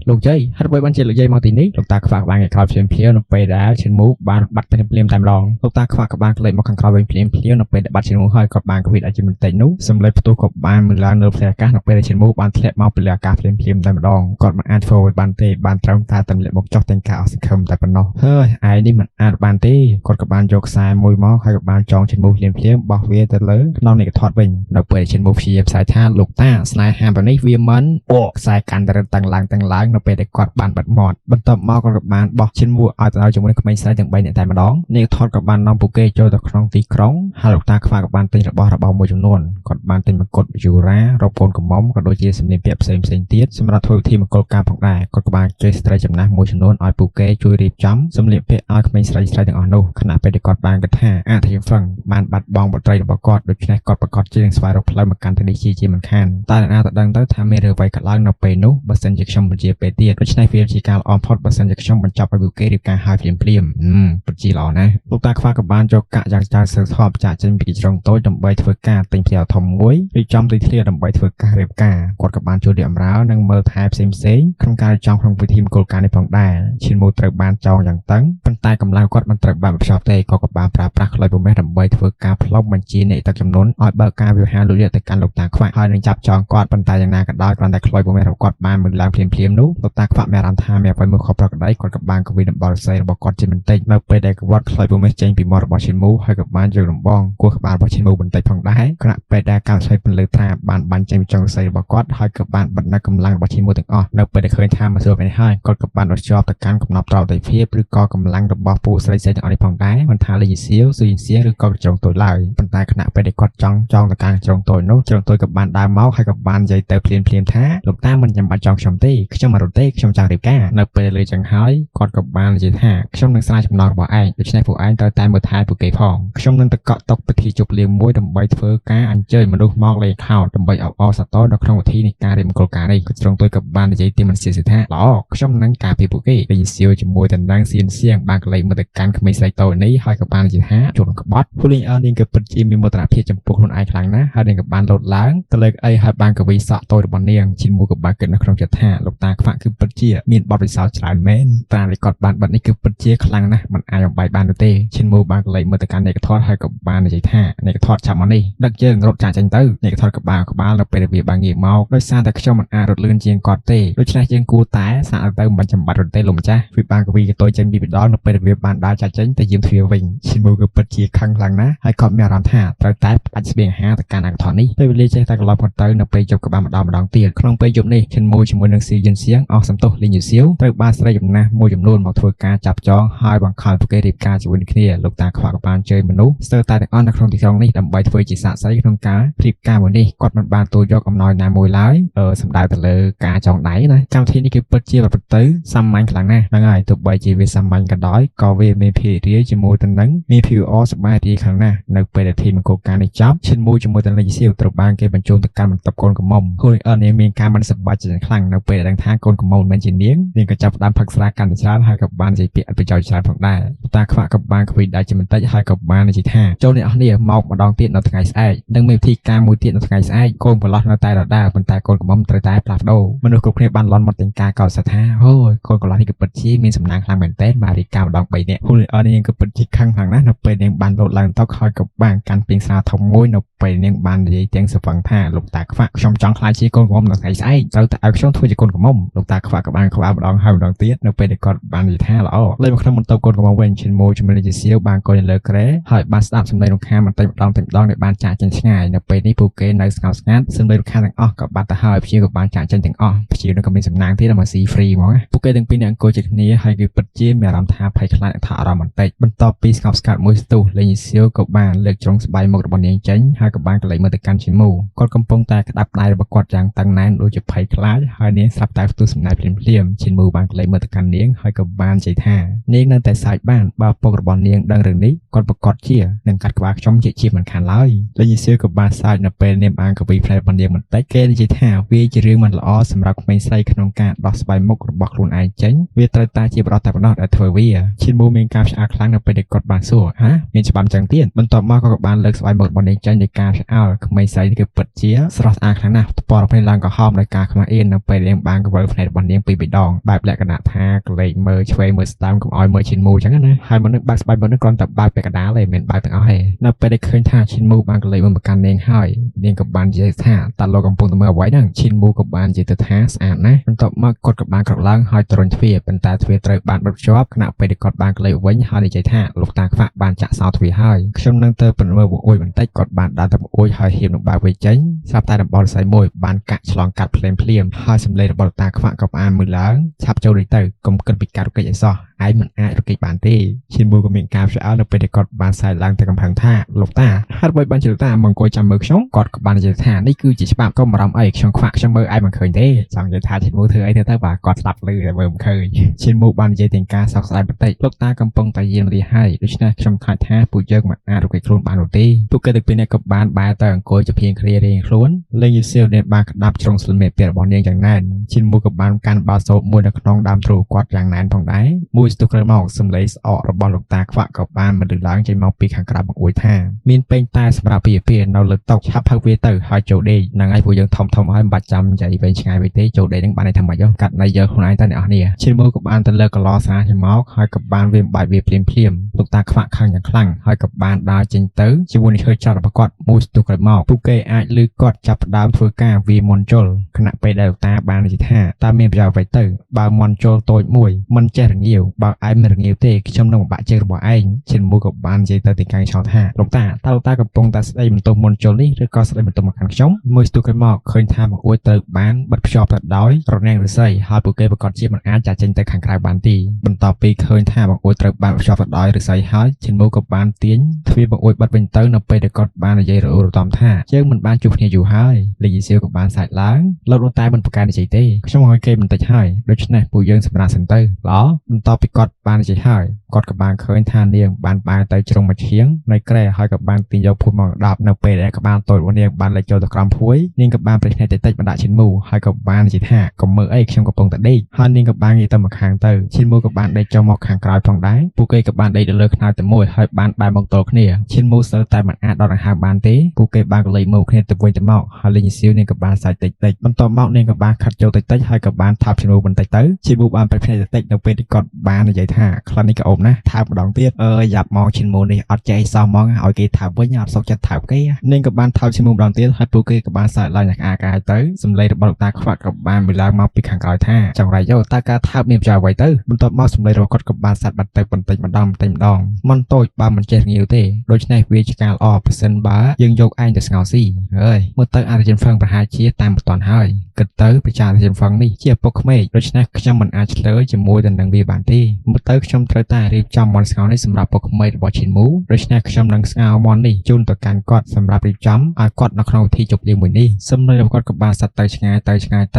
យលោកយាយហេតុអ្វីបានជាលោកយាយមកទីនេះលោកតាខ្វាក់បានងាកក្រោយភ្លាមនៅពេលដែលឈិនមូលបានបាត់ភ្លាមតែម្ដងលោកតាខ្វាក់ក៏បានក្លែកមកខាងក្រោយវិញភ្លាមនៅពេលដែលបាត់ឈិនមូលហើយក៏បានគវិតឲ្យជាបន្តិចនោះសម្លេងផ្ទុះក៏បានមើលឡើងនៅផ្ទៃអាកាសនៅពេលដែលឈិនមូលបានធ្លាក់មកពីលើអាកាសភ្លាមតែម្ដងគាត់មិនអាចធ្វើឲ្យបានទេបានត្រឹមតែទម្លាក់មកចុះទាំងការអស់សង្ឃឹមតែប៉ុណ្ណោះហើយឯងនេះមិនអាចបានទេគាត់ក៏បានយកខ្សែមួយមកហើយក៏បានចងឈិនមូលភ្លាមបោះវាទៅលើក្នុងនេកធាត់វិញនៅពេលឈិនមូលព្យាយាមផ្សាយថាលោកតាស្នេហាបែបនេះវាមិនខ្សែកាន់តែរឹតតាំងឡើងនៅពេលដែលគាត់បានបាត់មាត់បន្ទាប់មកគាត់ក៏បានបោះឈិនមូលឲ្យទៅជាមួយនឹងក្មេងស្រីទាំង3នាក់តែម្ដងនេកធាត់ក៏បាននាំពួកគេចូលទៅក្នុងទីក្រុងហើយលោកតាខ្វាក់ក៏បានទិញរបស់មួយចំនួនគាត់បានទិញមកុដយូរ៉ារ៉ូបកូនកំមុំក៏ដូចជាសម្លៀកបំពាក់ផ្សេងទៀតសម្រាប់ធ្វើពិធីមង្គលការផងដែរគាត់ក៏បានជួយស្ត្រីចំណាស់មួយចំនួនឲ្យពួកគេជួយរៀបចំសម្លៀកបំពាក់ឲ្យក្មេងស្រីទាំងអស់នោះខណៈពេលដែលគាត់បានគិតថាអធិជនហ្វឹងបានបាត់បង់បុត្រីរបស់គាត់ដូច្នេះគាត់ប្រកាសជានឹងស្វែងរកផ្លូវមកកាន់ទីនេះជាមិនខានតែអ្នកណាទៅដឹងទៅថាមានរឿងអ្វីកើតឡើងនៅពេលនោះបើសិនជាខ្ញុំបញ្ជាពេលទៀតដូច្នេះវាជាការល្អបំផុតបើសិនជាខ្ញុំបញ្ចប់ឲ្យពួកគេរៀបការហើយភ្លាមពិតជាល្អណាស់លោកតាខ្វាក់ក៏បានយកកាក់យ៉ាងច្រើនសើធប់ចាក់ចេញពីជ្រុងតូចដើម្បីធ្វើការទិញផ្ទះធំមួយរៀបចំទីធ្លាដើម្បីធ្វើការរៀបការគាត់ក៏បានជួយរៀបអំរើនិងមើលថែផ្សេងក្នុងការរៀបចំក្នុងពិធីមង្គលការនេះផងដែរឈិនមូលត្រូវបានចងយ៉ាងតឹងប៉ុន្តែកម្លាំងគាត់មិនត្រូវបានបញ្ចប់ទេក៏បានប្រើប្រាស់ខ្លុយពុំមេះដើម្បីធ្វើការផ្លុំបញ្ជាអ្នកទឹកចំនួនឲ្យបើកការវិវហារលួចលាក់ទៅកាន់លោកតាខ្វាក់ហើយនឹងចាប់ចងគាត់ប៉ុន្តែយ៉ាងណាក៏ដោយគ្រាន់តែខ្លុយពុំមេះរបស់គាត់បានមើលឡើងភ្លាមនោះលោកតាខ្វាក់មានអារម្មណ៍ថាមានអ្វីមួយខុសប្រក្រតីគាត់ក៏បានគវិដំបល់ស័យរបស់គាត់ជាបន្តិចនៅពេលដែលគាត់ខ្លុយពុំមេះចេញពីមាត់របស់ឈិនមូលហើយក៏បានយកដំបងគោះក្បាលរបស់ឈិនមូលបន្តិចផងដែរខណៈពេលដែលការឆ្លៃពន្លឺត្រាបានបាញ់ចេញពីចុងស័យរបស់គាត់ហើយក៏បានបិទនៅកម្លាំងរបស់ឈិនមូលទាំងអស់នៅពេលដែលឃើញថាមិន ស្រួលไปហើយគាត់ក៏បានជាប់ទៅកាន់កំណត់ត្រង់តែភាពឬក៏កម្លាំងរបស់ពួកស្រីៗទាំងអស់នេះផងដែរមិនថាលេងសៀវស៊ូយសៀងឬក៏ជ្រុងតូចឡើយប៉ុន្តែខណៈពេលដែលគាត់ចង់ទៅកាន់ជ្រុងតូចនោះជ្រុងតូចក៏បានដើរមកហើយក៏បាននិយាយទៅភ្លាមថាលោកតាមិនចាំបាច់ចង់ខ្ញុំទេខ្ញុំមិនរត់ទេខ្ញុំចង់រៀបការនៅពេលលើចឹងហើយគាត់ក៏បាននិយាយថាខ្ញុំនឹងស្រាយចំណងរបស់ឯងដូច្នេះពួកឯងត្រូវតែមើលថែពួកគេផងខ្ញុំនឹងទៅកក់តុកពិធីជប់លៀងមួយដើម្បីធ្វើការអញ្ជើញមនុស្សមកលេងខោដើម្បីអបអរសាទរនៅក្នុងពិធីនៃការរៀបមង្គលការនេះជ្រុងតូចក៏បាននិយាយទីមិនសៀសថាល្អខ្ញុំនឹងការពារពួកគេលេងសៀវជាមួយតំណាងសៀនសៀងបានក៏លេងមើលទៅកាន់ក្មេងស្រីតូចនេះហើយក៏បាននិយាយថាជួនក្បត់ពួកលេងអើនាងក៏ពិតជាមានមោទនភាពចំពោះខ្លួនឯងខ្លាំងណាស់ហើយនាងក៏បានលោតឡើងទៅលើអីហើយបានកវីសក់តូចរបស់នាងឈិនមូក៏បានគិតនៅក្នុងចិត្តថាលោកតាខ្វាក់គឺពិតជាមានបទពិសោធន៍ច្រើនមែនតាដែលគាត់បានបាត់នេះគឺពិតជាខ្លាំងណាស់មិនអាចបំបាយបាននោះទេឈិនមូបានក៏លេងមើលទៅកាន់នេកថតហើយក៏បាននិយាយថានេកថតចាប់មកនេះដឹកយើងរត់ចាក់ចេញទៅនេកថតក៏បានក្បាលនៅពេលវាបានងាកមកដោយសារតែខ្ញុំមិនអាចរត់លឿនជាងគាត់ទេដូច្នេះយើងគួរតែសាកទៅមិនបាច់ចាំបាច់រត់ទេលោកម្ចាស់វាបានកវីក៏តូចចេញពីបិដងនៅពេលវាបានដើរចាក់ចេញទៅយាមទ្វារវិញឈិនមូក៏ពិតជាខឹងខ្លាំងណាស់ហើយគាត់មានអារម្មណ៍ថាត្រូវតែផ្ដាច់ស្បៀងអាហារទៅកាន់អាកថតនេះពេលវេលាចេះតែកន្លងផុតទៅនៅពេលជប់ក៏បានម្ដងទៀតក្នុងពេលយប់នេះឈិនមូជាមួយនឹងស៊ីយិនសៀងអស់សំទោសលេងយូសៀវត្រូវបានស្រីចំណាស់មួយចំនួនមកធ្វើការចាប់ចងហើយបង្ខំពួកគេរៀបការជាមួយគ្នាលោកតាខ្វាក់ក៏បានជើញមនុស្សស្ទើរតែទាំងអស់នៅក្នុងទីក្រុងនេះដើម្បីធ្វើជាសាក្សីក្នុងការរៀបការមួយនេះគាត់មិនបានទូលយកអំណោយណាមួយឡើយសម្ដៅទៅលើការចងដៃណាកម្មវិធីនេះគឺពិតជាប្រព្រឹត្តទៅសាមញ្ញខ្លាំងណាស់ហ្នឹងហើយទោះបីជាវាសាមញ្ញក៏ដោយក៏វាមានភារៈជាមួយទៅនឹងមានភាពអសប្បាយរីខ្លាំងណាស់នៅពេលដែលធីមង្គលការនេះចប់ឈិនមូជាមួយទៅលេងយូសៀវត្រូវបានគេបញ្ជូនទៅកាន់បន្ទប់កូនកំមុំខ្លួននាងមានការមិនសប្បាយចិត្តខ្លាំងនៅពេលដែលដឹងថាកូនកំមុំមិនមែនជានាងក៏ចាប់ផ្ដើមផឹកស្រាកាន់តែច្រើនហើយក៏បាននិយាយពាក្យអត់ប្រយោជន៍ច្រើនផងដែរតាខ្វាក់ក៏បានខ្វេដៃជាបន្តិចហើយក៏បាននិយាយថាចូលអ្នកអស់គ្នាមកម្ដងទៀតនៅថ្ងៃស្អែកនឹងមានពិធីការមួយទៀតនៅថ្ងៃស្អែកកូនប្រឡោះនៅតែដដែលប៉ុន្តែកូនកំមុំត្រូវតែផ្លាស់ប្ដូរមនុស្សគ្រប់គ្នាបានលន់មកទាំងការកោតសរថាអូយកូនកំឡោះនេះក៏ពិតជាមានសំណាងខ្លាំងមែនទែនបានរៀបការម្ដង3នាក់ខ្លួននាងក៏ពិតជាខឹងខ្លាំងណាស់នៅពេលនាងបានលោតឡើងតុហើយក៏បានកាន់ពីងស្រាធំមួយនៅពេលនាងបាននិយាយទាំងសវឹងថាលោកតាខ្វាក់ខ្ញុំចង់ខ្លាចជាកូនកំមុំនៅថ្ងៃស្អែកត្រូវតែឲ្យខ្ញុំធ្វើជាកូនកំមុំលោកតាខ្វាក់ក៏បានក្បាលម្ដងហើយម្ដងទៀតនៅពេលដែលគាត់បាននិយាយថាល្អលេងមកក្នុងបន្ទប់កូនកំមុំវិញឈិនមូជាមួយនឹងជាសៀវបានកូនលើក្រែហើយបានស្ដាប់សំឡេងរំខានបន្តិចម្ដងដែលបានចាក់ចេញឆ្ងាយនៅពេលនេះពួកគេនៅស្ងោស្ងាត់សំឡេងរំខានទាំងអស់ក៏បាត់ទៅហើយព្យាក៏បានចាក់ចេញទាំងអស់ព្យានឹងក៏មានសំណាងទៀតមកស៊ីហ្វ្រីហ្មងពួកគេទាំងពីរនាក់អង្គុយជិតគ្នាហើយគឺពិតជាមានអារម្មណ៍ថាភ័យខ្លាចថាអារម្មណ៍បន្តិចបន្ទាប់ពីស្ងប់ស្ងាត់មួយស្ទុះលេងសៀវក៏បានលើកជ្រុងស្បៃមុខរបស់នាងចេញហើយក៏បានកលែងមើលទៅកាន់ឈិនមូគាត់កំពុងតែក្តាប់ដៃរបស់គាត់យ៉ាងតឹងណែនដូចជាភ័យខ្លាចហើយនាងស្រាប់តែផ្ទុះសំណាយភ្លាមឈិនមូបានកលែងមើលទៅកាន់នាងហើយក៏បាននិយាយថានាងនៅតែសើចបានបើពុករបស់នាងដឹងរឿងនេះគាត់ប្រកាសជានឹងកាត់ក្បាលខ្ញុំជាមិនខានឡើយលេងសៀវក៏បានសើចនៅពេលនាងបានកវីផ្លែរបស់នាងបន្តិចគេនិយាយថាវាជារឿងមិនល្អសម្រាប់ក្មេងស្រីក្នុងការដោះស្បៃមុខរបស់ខ្លួនឯងចេញវាត្រូវតែជាបរិបទតែប៉ុណ្ណោះដែលធ្វើវាឈិនមូមានការឆ្អើរខ្លាំងនៅពេលដែលគាត់បានសួរហាមានច្បាប់ចឹងទៀតបន្ទាប់មកក៏បានលើកស្បៃមុខរបស់នាងចេញដោយការឆ្អើរក្មេងស្រីនេះគឺពិតជាស្រស់ស្អាតខ្លាំងណាស់ថ្ពាល់ភ្នែកឡើងក្រហមដោយការខ្មាស់អៀននៅពេលនាងបានកវិលភ្នែករបស់នាងពីរដងបែបលក្ខណៈថាក្លែងមើលឆ្វេងមើលស្ដាំកុំឲ្យមើលឈិនមូចឹងណាហើយមនុស្សបាក់ស្បៃមុខនេះគ្រាន់តែបើកពាក់កណ្ដាលទេមិនបើកទាំងអស់ទេនៅពេលដែលឃើញថាឈិនមូបានក្លែងមើលមកកាន់នាងហើយនាងក៏បាននិយាយថាតើលោកកំពុងតែមើលអ្វីហ្នឹងឈិនមូក៏បាននិយាយទៅថាស្អាតណាស់បន្ទាប់មកគាត់ក៏បានក្រោកឡើងហើយទ្រុញទ្វារប៉ុន្តែទ្វារត្រូវបានបិទភ្ជាប់ខណៈពេលដែលគាត់បានក្លែងវិញហើយនិយាយថាលោកតាខ្វាក់បានចាក់សោទ្វារហើយខ្ញុំនឹងទៅប្រមើលបង្អួយបន្តិចគាត់បានដើរទៅបង្អួយហើយហៀបនឹងបើកវាចេញស្រាប់តែដំបូលស្អីមួយបានកាក់ឆ្លងកាត់ភ្លាមហើយសម្លេងរបស់លោកតាខ្វាក់ក៏ផ្អានមើលឡើងឆាប់ចូលដូចទៅកុំគិតពីការរកិច្ចអីសោះឯងមិនអាចរកិច្ចបានទេឈិនមូក៏មានការឆ្អើរនៅពេលដែលគាត់បានសើចឡើងទៅកំផឹងថាលោកតាហេតុអ្វីបានជាលោកតាមកអង្គុយចាំមើលខ្ញុំគាត់ក៏បាននិយាយថានេះគឺជាច្បាប់កុំបារម្ភអីខ្ញុំខ្វាក់ខ្ញុំមើលឯងមិនឃើញទេចង់និយាយថាឈិនមូធ្វើអីទៅបាទគាត់ស្ដាប់ឮតែមើលមិនឃើញឈិនមូបាននិយាយទាំងការសោកស្ដាយបន្តិចលោកតាកំពុងតែយាមរាហើយដូច្នេះខ្ញុំខ្លាចថាពួកយើងមិនអាចរកិច្ចខ្លួនបាននោះទេពួកគេទាំងពីរនាក់ក៏បានបែរទៅអង្គុយជាភៀងគ្រារៀងខ្លួនលេងយូសៀវនាងបានក្តាប់ជ្រុងស្លឹមមេពារបស់នាងយ៉ាងណែនឈិនមូក៏បានកាន់បាល់សូត្រមួយនៅក្នុងដើមទ្រូគាត់យ៉ាងណែនផងដែរមួយស្ទុះក្រោយមកសំឡេងស្អករបស់លោកតាខ្វាក់ក៏បានបន្លឺឡើងចេញមកពីខាងក្រៅបង្អួយថាមានពេញតែសម្រាប់ពីនៅលើតុឆាប់ផឹកវាទៅហើយចូលដេកហ្នឹងហើយពួកយើងធំហើយមិនបាច់ចាំនិយាយវែងឆ្ងាយវិញទេចូលដេកហ្នឹងបានន័យថាម៉េចកាត់ន័យយកខ្លួនឯងតែអ្នកនរគ្នាឈិនមូក៏បានទៅលើកន្លោស្រាចេញមកហើយក៏បានវាបាច់វាភ្លាមលោកតាខ្វាក់ខឹងយ៉ាងខ្លាំងហើយក៏បានដើរចេញទៅជាមួយនឹងឈើចោតរបស់គាត់មួយស្ទុះក្រោយមកពួកគេអាចឮគាត់ចាប់ផ្ដើមធ្វើការវាមន់ជុលខណៈពេលដែលលោកតាបាននិយាយថាតើមានប្រយោជន៍អ្វីទៅបើមន់ជុលតូចមួយមិនចេះរងាវ បើឯងមិនរងាវទេខ្ញុំនឹងបំបាក់ជើងរបស់ឯងឈិនមូក៏បាននិយាយទៅទីកាយឆោថាលោកតាលោកតាកំពុងតែស្ដីបន្ទោសមុនជុលនេះឬក៏ស្ដីបន្ទោសមកខាងខ្ញុំមួយស្ទុះក្រោយមកឃើញថាបង្អួចត្រូវបានបិទភ្ជាប់ទៅដោយរនាំងឫស្សីហើយពួកគេប្រកាសជាមិនអាចចាក់ចេញទៅខាងក្រៅបានទេបន្ទាប់ពីឃើញថាបង្អួចត្រូវបានភ្ជាប់ទៅដោយឫស្សីហើយឈិនមូក៏បានទាញទ្វារបង្អួចបិទវិញទៅនៅពេលដែលគាត់បាននិយាយរអ៊ូរំថាយើងមិនបានជួបគ្នាយូរហើយលេខយីសៀវក៏បានសាច់ឡើងលោកលោកតែមិនប្រកាសនិយាយទេខ្ញុំឲ្យគេបន្តិចហើយដូច្នេះពួកយើងសម្រាប់សិនទៅល្អបន្ទាប់ពីគាត់បាននិយាយហើយគាត់ក៏បានឃើញថានាងបានបែរទៅជ្រុងមួយឈៀងនៃក្រែហើយក៏បានទាញយកភួយមកដាប់នៅពេលដែលក្បាលតូចរបស់នាងបានលេចចូលទៅក្រោមភួយនាងក៏បានប្រេះភ្នែកតិចៗបណ្ដាក់ឈិនមូហើយក៏បាននិយាយថាកុំមើលអីខ្ញុំកំពុងតែដេកហើយនាងក៏បានងាកទៅមកខាងទៅឈិនមូក៏បានដេកចុះមកខាងក្រោយផងដែរពួកគេក៏បានដេកទៅលើខ្នើយតែមួយហើយបានបែរមកទល់គ្នាឈិនមូស្ទើរតែមិនអាចដកដង្ហើមបានទេពួកគេបានក៏លេចមកគ្នាទៅវិញទៅមកហើយលេងសៀវនាងក៏បានសាច់តិចៗបន្ទាប់មកនាងក៏បានខាត់ចូលតិចៗហើយក៏បានថាប់ឈិនមូបន្តិចទៅឈិនមូបានប្រេះភ្នែកតិចៗនៅពេលដែលគាត់បាននិយាយថាខ្លះនេះក៏អូបណាស់ថាម្ដងទៀតយ៉ាប់មកឈិនមូនេះអត់ចេះសោះហ្មងឲ្យគេថាវិញអត់សុខចិត្តថាគេនាងក៏បានថាឈិនមូម្ដងទៀតហើយពួកគេក៏បានសាច់ឡើងយ៉ាងអាកាយទៅសម្លេងរបស់លោកតាខ្វាក់ក៏បានបន្លឺមកពីខាងក្រោយថាចង្រៃយោតើការថាបមានប្រយោជន៍អ្វីទៅបន្ទាប់មកសម្លេងរបស់គាត់ក៏បានសាច់បាត់ទៅបន្តិចម្ដងមិនតូចបើមិនចេះងាវទេដូច្នេះវាជាការល្អប្រសិនបើយើងយកឯងទៅស្ងោរស៊ីហើយមើលទៅអារជិនហ្វឹងប្រហែលជាតាមមិនតាន់ហើយគិតទៅប្រជាអារជិនហ្វឹងនេះជាពុកក្មេកដូច្នេះខ្ញុំមិនអាចឆ្លើយជាមួយទៅនឹងវាបានទេមើលទៅខ្ញុំត្រូវតែរៀបចំមន្តស្ងោរនេះសម្រាប់ពុកក្មេករបស់ឈិនមូដូច្នេះខ្ញុំនឹងស្ងោរមន្តនេះជូនទៅកាន់គាត់សម្រាប់រៀបចំឲ្យគាត់នៅក្នុងពិធីជប់លៀងមួយនេះសម្លេងរបស់គាត់ក៏បានសាត់ទៅឆ្ងាយទ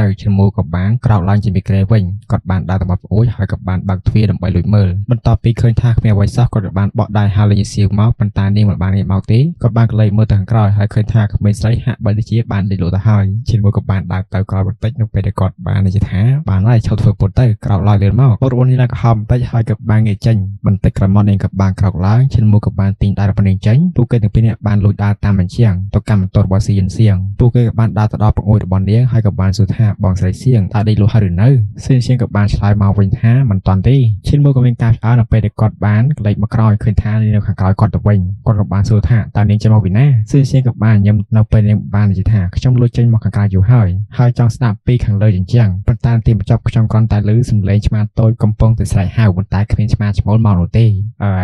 ៅឈិនមូក៏បានក្រោកឡើងជាមីក្រែវិញគាត់បានដើរទៅមកប្អូនហើយក៏បានបើកទ្វារដើម្បីលួចមើលបន្ទាប់ពីឃើញថាគ្មានអ្វីសោះគាត់ក៏បានបកដៃហាលេងសៀវមកប៉ុន្តែនាងមិនបានងាកមកទេគាត់បានក្លែងមើលទៅខាងក្រោយហើយឃើញថាក្មេងស្រីហាក់បីដូចជាបានលេចលក់ទៅហើយឈិនមូក៏បានដើរទៅក្រោយបន្តិចនៅពេលដែលគាត់បាននិយាយថាបានហើយឈប់ធ្វើពុតទៅក្រោកឡើងលឿនមកបុរសនេះឡើងក៏ហមបន្តិចហើយក៏បានងាកចេញបន្តិចក្រោយមកនាងក៏បានក្រោកឡើងឈិនមូក៏បានទាញដៃរបស់នាងចេញពួកគេទាំងពីរនាក់បានលួចដើរតាមបញ្ជាទៅកម្មបន្ទររបស់ស៊ីយិនសៀងពួកគេក៏បានដើរទៅដល់បង្អួចរបស់នាងហើយក៏បានសួរថាបងស្រីសៀងតើដេកលក់ហើយឬនៅស៊ីយិនសៀងក៏បានឆ្លើយមកវិញថាមិនតាន់ទេឈិនមូក៏មានការឆ្អើនៅពេលដែលគាត់បានក្លែកមកក្រោយឃើញថានាងនៅខាងក្រោយគាត់ទៅវិញគាត់ក៏បានសួរថាតើនាងចេញមកពីណាស៊ីយិនសៀងក៏បានញឹមនៅពេលនាងបាននិយាយថាខ្ញុំលួចចេញមកខាងក្រៅយូរហើយចង់ស្ដាប់ពីខាងលើជញ្ជាំងប៉ុន្តែទីបញ្ចប់ខ្ញុំគ្រាន់តែឮសំឡេងឆ្មាតូចកំពុងតែស្រែកហៅប៉ុន្តែគ្មានឆ្មាឈ្មោលមកនោះទេ